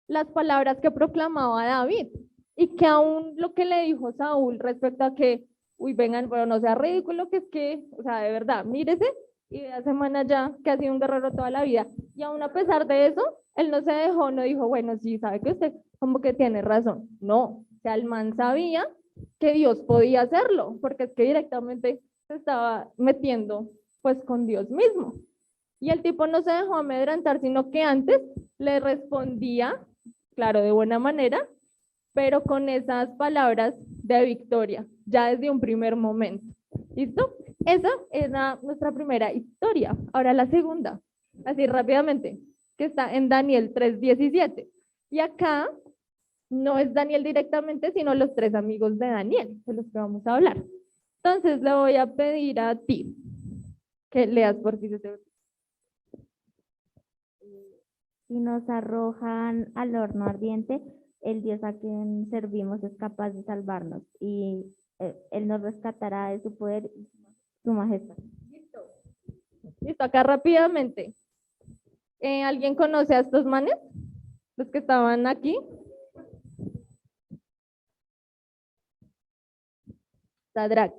las palabras que proclamaba David y que aún lo que le dijo Saúl respecto a que, uy, vengan, pero no sea ridículo, que es que, o sea, de verdad, mírese, y de hace semana ya que ha sido un guerrero toda la vida. Y aún a pesar de eso, él no se dejó, no dijo, bueno, sí, sabe que usted como que tiene razón. No, o sea, el man sabía que Dios podía hacerlo, porque es que directamente se estaba metiendo pues con Dios mismo. Y el tipo no se dejó amedrentar, sino que antes le respondía, claro, de buena manera, pero con esas palabras de victoria, ya desde un primer momento. ¿Listo? Esa era nuestra primera historia. Ahora la segunda, así rápidamente, que está en Daniel 3:17. Y acá no es Daniel directamente, sino los 3 amigos de Daniel, de los que vamos a hablar. Entonces le voy a pedir a ti que leas por ti. Si nos arrojan al horno ardiente, el Dios a quien servimos es capaz de salvarnos y Él nos rescatará de su poder y su majestad. Listo, acá rápidamente. ¿Alguien conoce a estos manes? Los que estaban aquí. Sadrach,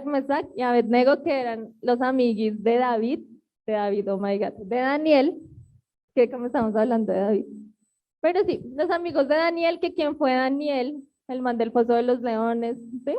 Mesach y Abednego, que eran los amiguis de David, oh my God, de Daniel, que como estamos hablando de David. Pero sí, los amigos de Daniel, que quién fue Daniel, el man del foso de los leones, ¿sí?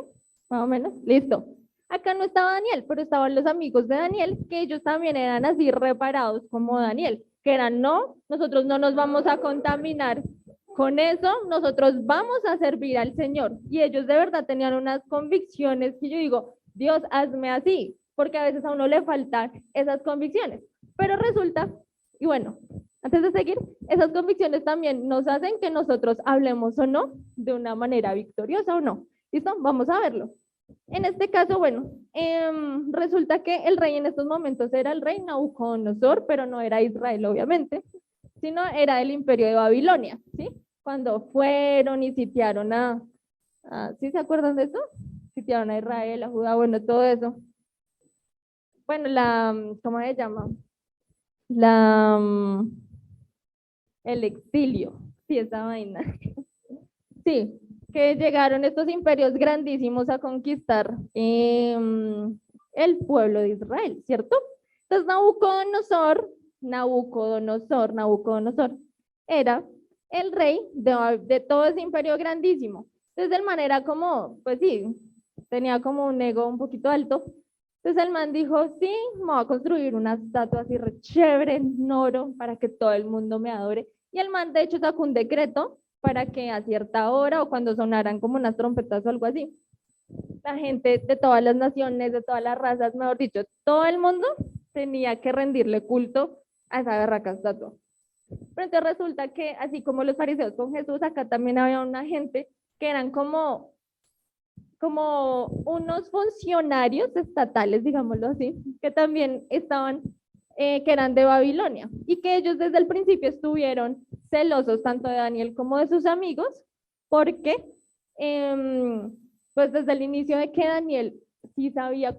Más o menos, listo. Acá no estaba Daniel, pero estaban los amigos de Daniel, que ellos también eran así reparados como Daniel, que eran, no, nosotros no nos vamos a contaminar con eso, nosotros vamos a servir al Señor. Y ellos de verdad tenían unas convicciones que yo digo, Dios, hazme así, porque a veces a uno le faltan esas convicciones. Pero resulta, y bueno, antes de seguir, esas convicciones también nos hacen que nosotros hablemos o no de una manera victoriosa o no. ¿Listo? Vamos a verlo. En este caso, bueno, resulta que el rey en estos momentos era el rey Nabucodonosor, pero no era Israel, obviamente, sino era el imperio de Babilonia, ¿sí? Cuando fueron y sitiaron ¿sí se acuerdan de eso? Sitiaron a Israel, a Judá, bueno, todo eso. Bueno, ¿cómo se llama? El exilio, sí, esa vaina. Sí, que llegaron estos imperios grandísimos a conquistar el pueblo de Israel, ¿cierto? Entonces Nabucodonosor era el rey de todo ese imperio grandísimo. Entonces el man era como, pues sí, tenía como un ego un poquito alto. Entonces el man dijo, sí, me voy a construir una estatua así re chévere en oro para que todo el mundo me adore. Y el man de hecho sacó un decreto para que a cierta hora o cuando sonaran como unas trompetas o algo así, la gente de todas las naciones, de todas las razas, mejor dicho, todo el mundo tenía que rendirle culto a esa berraca estatua. Pero entonces resulta que así como los fariseos con Jesús, acá también había una gente que eran como unos funcionarios estatales, digámoslo así, que también estaban, que eran de Babilonia, y que ellos desde el principio estuvieron celosos tanto de Daniel como de sus amigos, porque pues desde el inicio de que Daniel sí sabía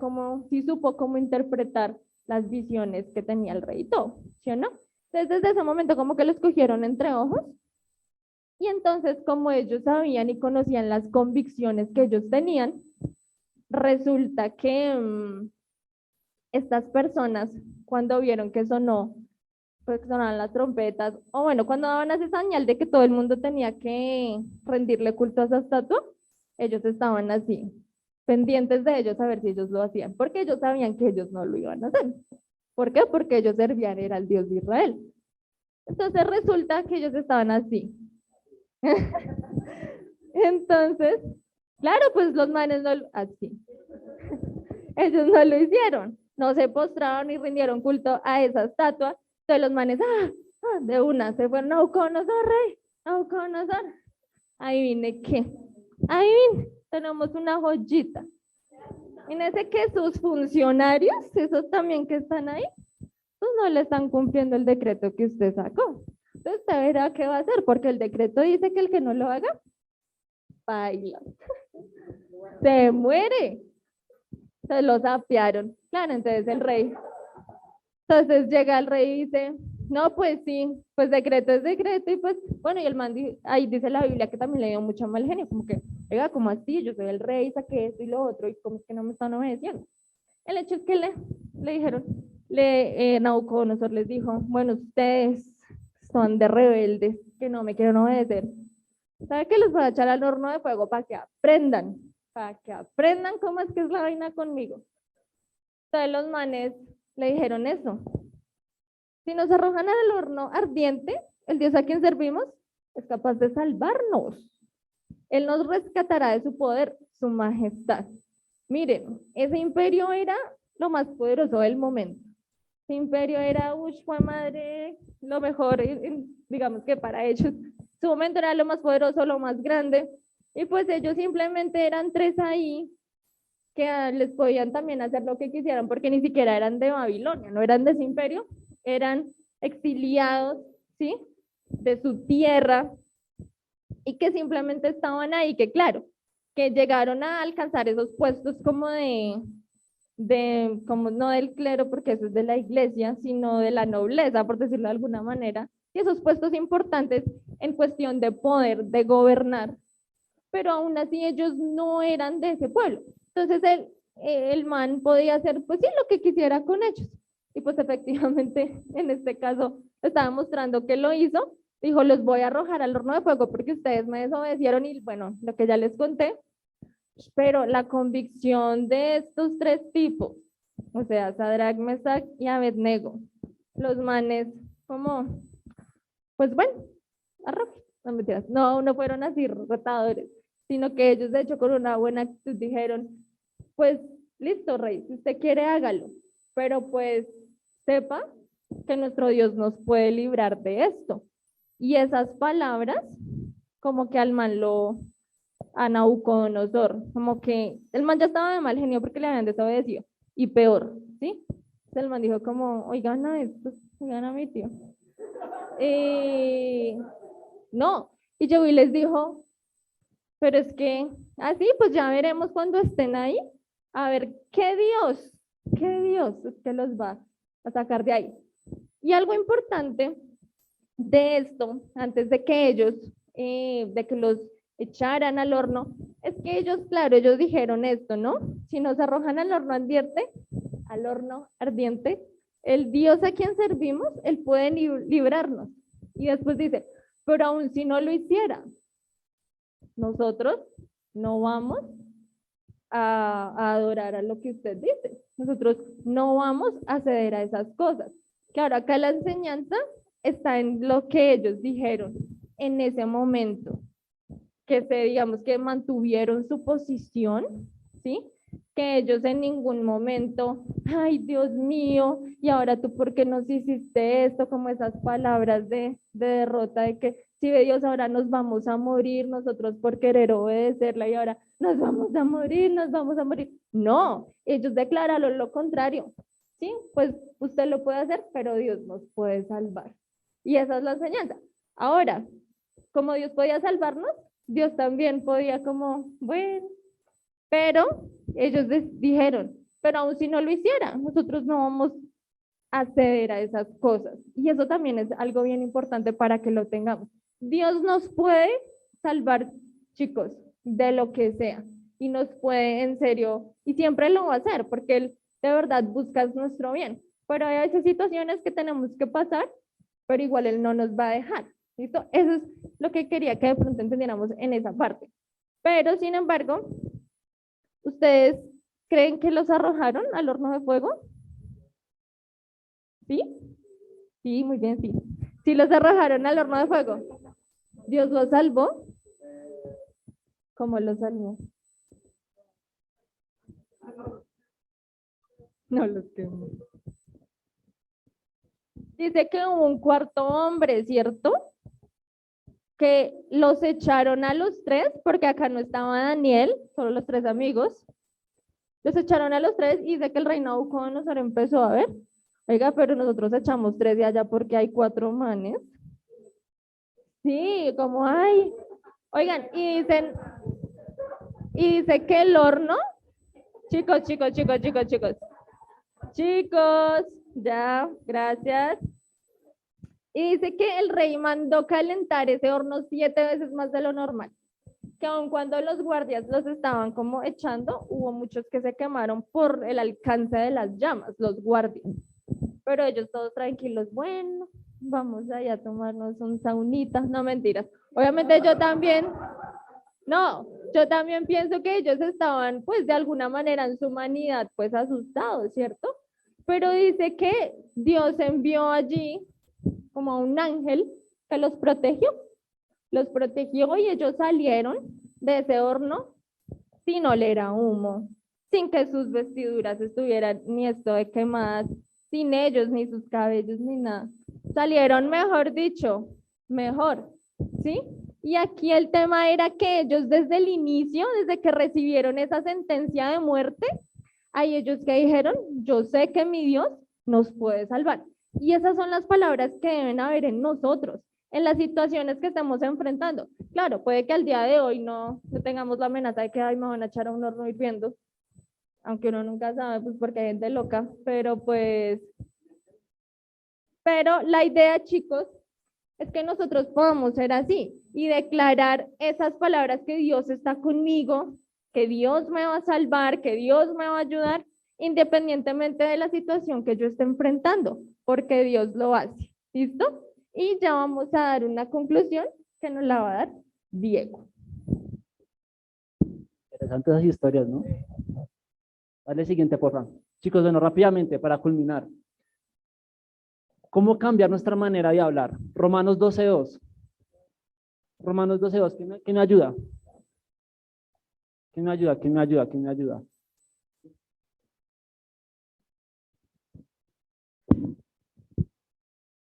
sí supo cómo interpretar las visiones que tenía el rey y todo, ¿sí o no? Entonces desde ese momento como que los cogieron entre ojos. Y entonces, como ellos sabían y conocían las convicciones que ellos tenían, resulta que estas personas, cuando vieron que pues sonaban las trompetas, o bueno, cuando daban esa señal de que todo el mundo tenía que rendirle culto a esa estatua, ellos estaban así, pendientes de ellos a ver si ellos lo hacían, porque ellos sabían que ellos no lo iban a hacer. ¿Por qué? Porque ellos servían, era el Dios de Israel. Entonces resulta que ellos estaban así. Entonces, claro, pues los manes así. Ellos no lo hicieron, no se postraron ni rindieron culto a esa estatua. Entonces los manes, de una, se fueron a Nabucodonosor, rey, Nabucodonosor. Ahí vine, ¿qué? Ahí vine, tenemos una joyita. Fíjense que sus funcionarios, esos también que están ahí, pues no le están cumpliendo el decreto que usted sacó. Entonces usted verá qué va a hacer, porque el decreto dice que el que no lo haga, baila. Se muere. Se lo sapearon. Claro, entonces el rey. Entonces llega el rey y dice, no, pues sí, pues decreto es decreto. Y pues, bueno, y el man, ahí dice la Biblia que también le dio mucho mal genio, como que, oiga, ¿cómo así? Yo soy el rey, saqué esto y lo otro, y como que no me están obedeciendo. El hecho es que le dijeron, Nabucodonosor les dijo, bueno, ustedes son de rebeldes que no me quieren obedecer. ¿Sabe que los voy a echar al horno de fuego para que aprendan cómo es que es la vaina conmigo? Entonces los manes le dijeron eso. Si nos arrojan al horno ardiente, el Dios a quien servimos es capaz de salvarnos. Él nos rescatará de su poder, su majestad. Miren, ese imperio era lo más poderoso del momento. Ese imperio era, fue madre, lo mejor, digamos que para ellos, su momento era lo más poderoso, lo más grande, y pues ellos simplemente eran tres ahí que les podían también hacer lo que quisieran, porque ni siquiera eran de Babilonia, no eran de ese imperio, eran exiliados, ¿sí? De su tierra, y que simplemente estaban ahí, que claro, que llegaron a alcanzar esos puestos como como no del clero, porque eso es de la iglesia, sino de la nobleza, por decirlo de alguna manera, y esos puestos importantes en cuestión de poder, de gobernar, pero aún así ellos no eran de ese pueblo. Entonces el man podía hacer, pues sí, lo que quisiera con ellos. Y pues efectivamente, en este caso, estaba mostrando que lo hizo. Dijo, los voy a arrojar al horno de fuego porque ustedes me desobedecieron y bueno, lo que ya les conté. Pero la convicción de estos tres tipos, o sea, Sadrach, Mesach y Abednego, los manes como, pues bueno, arrojen. No mentiras, no fueron así retadores, sino que ellos de hecho con una buena actitud dijeron, pues listo, rey, si usted quiere hágalo, pero pues sepa que nuestro Dios nos puede librar de esto. Y esas palabras, como que al man a Nabucodonosor, como que el man ya estaba de mal genio porque le habían desobedecido, y peor, ¿sí? Entonces el man dijo como, oigan a esto, oigan a mi tío. No, y llegó y les dijo, pero es que así, pues ya veremos cuando estén ahí, a ver qué Dios es que los va a sacar de ahí. Y algo importante de esto, antes de que ellos, de que los echaran al horno, es que ellos, claro, ellos dijeron esto, ¿no? Si nos arrojan al horno ardiente, el Dios a quien servimos, Él puede librarnos. Y después dice, pero aun si no lo hiciera, nosotros no vamos a adorar a lo que usted dice. Nosotros no vamos a ceder a esas cosas. Claro, acá la enseñanza está en lo que ellos dijeron en ese momento, que digamos, que mantuvieron su posición, ¿sí? Que ellos en ningún momento, ay, Dios mío, y ahora tú, ¿por qué nos hiciste esto? Como esas palabras de derrota, de que si de Dios ahora nos vamos a morir, nosotros por querer obedecerla, y ahora nos vamos a morir, nos vamos a morir. No, ellos declararon lo contrario, ¿sí? Pues usted lo puede hacer, pero Dios nos puede salvar. Y esa es la enseñanza. Ahora, como Dios podía salvarnos, Dios también podía como, bueno, pero ellos dijeron, pero aun si no lo hiciera, nosotros no vamos a ceder a esas cosas. Y eso también es algo bien importante para que lo tengamos. Dios nos puede salvar, chicos, de lo que sea. Y nos puede, en serio, y siempre lo va a hacer, porque Él de verdad busca nuestro bien. Pero hay esas situaciones que tenemos que pasar, pero igual Él no nos va a dejar. ¿Listo? Eso es lo que quería que de pronto entendiéramos en esa parte. Pero, sin embargo, ¿ustedes creen que los arrojaron al horno de fuego? ¿Sí? Sí, muy bien, sí. Sí los arrojaron al horno de fuego. ¿Dios los salvó? ¿Cómo los salvó? No los quemó. Dice que hubo un cuarto hombre, ¿cierto? Que los echaron a los tres, porque acá no estaba Daniel, solo los tres amigos. Los echaron a los tres y dice que el rey Nabucodonosor empezó a ver, oiga, pero nosotros echamos tres de allá porque hay 4 manes. Sí, como hay. Oigan, y dice que el horno, chicos, ya, gracias. Y dice que el rey mandó calentar ese horno 7 veces más de lo normal. Que aun cuando los guardias los estaban como echando, hubo muchos que se quemaron por el alcance de las llamas, los guardias. Pero ellos todos tranquilos, bueno, vamos allá a tomarnos un saunita, no mentiras. Obviamente yo también pienso que ellos estaban pues de alguna manera en su humanidad pues asustados, ¿cierto? Pero dice que Dios envió allí como a un ángel que los protegió y ellos salieron de ese horno sin oler a humo, sin que sus vestiduras estuvieran ni esto de quemadas, sin ellos, ni sus cabellos, ni nada. Salieron, mejor dicho, mejor. ¿Sí? Y aquí el tema era que ellos desde el inicio, desde que recibieron esa sentencia de muerte, hay ellos que dijeron, yo sé que mi Dios nos puede salvar. Y esas son las palabras que deben haber en nosotros, en las situaciones que estamos enfrentando. Claro, puede que al día de hoy no tengamos la amenaza de que ay, me van a echar a un horno hirviendo, aunque uno nunca sabe, pues porque hay gente loca, pero la idea, chicos, es que nosotros podamos ser así y declarar esas palabras que Dios está conmigo, que Dios me va a salvar, que Dios me va a ayudar, independientemente de la situación que yo esté enfrentando, porque Dios lo hace. ¿Listo? Y ya vamos a dar una conclusión que nos la va a dar Diego. Interesantes esas historias, ¿no? Dale siguiente, por favor. Chicos, bueno, rápidamente, para culminar. ¿Cómo cambiar nuestra manera de hablar? Romanos 12:2. Romanos 12:2. ¿Quién me ayuda? ¿Quién me ayuda? ¿Quién me ayuda? ¿Quién me ayuda?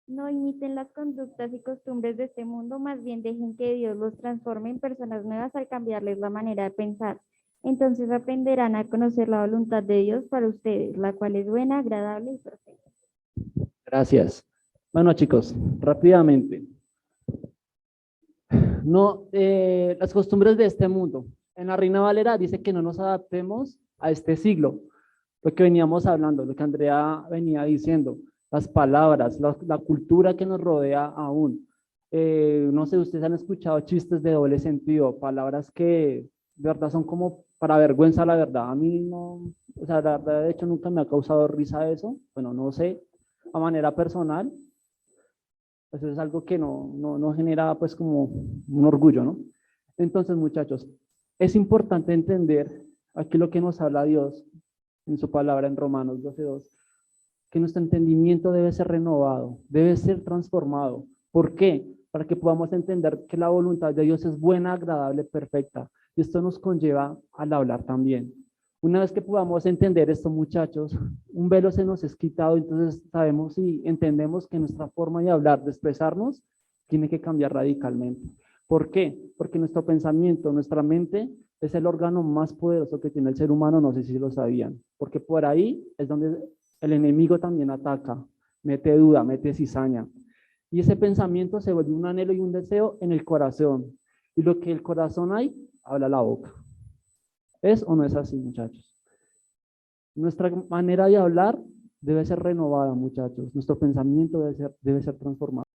No imiten las conductas y costumbres de este mundo, más bien dejen que Dios los transforme en personas nuevas al cambiarles la manera de pensar. Entonces aprenderán a conocer la voluntad de Dios para ustedes, la cual es buena, agradable y perfecta. Gracias. Bueno, chicos, rápidamente. No, las costumbres de este mundo. En la Reina Valera dice que no nos adaptemos a este siglo. Lo que veníamos hablando, lo que Andrea venía diciendo, las palabras, la cultura que nos rodea aún. No sé, ustedes han escuchado chistes de doble sentido, palabras que de verdad son como para vergüenza, la verdad. A mí no, o sea, la verdad, de hecho, nunca me ha causado risa eso. Bueno, no sé, a manera personal, pues es algo que no genera pues como un orgullo, ¿no? Entonces, muchachos, es importante entender aquí lo que nos habla Dios en su palabra en Romanos 12:2, que nuestro entendimiento debe ser renovado, debe ser transformado. ¿Por qué? Para que podamos entender que la voluntad de Dios es buena, agradable, perfecta. Y esto nos conlleva al hablar también. Una vez que podamos entender esto, muchachos, un velo se nos es quitado, entonces sabemos y entendemos que nuestra forma de hablar, de expresarnos, tiene que cambiar radicalmente. ¿Por qué? Porque nuestro pensamiento, nuestra mente, es el órgano más poderoso que tiene el ser humano, no sé si lo sabían, porque por ahí es donde el enemigo también ataca, mete duda, mete cizaña. Y ese pensamiento se vuelve un anhelo y un deseo en el corazón. Y lo que el corazón hay, habla la boca. ¿Es o no es así, muchachos? Nuestra manera de hablar debe ser renovada, muchachos. Nuestro pensamiento debe ser transformado.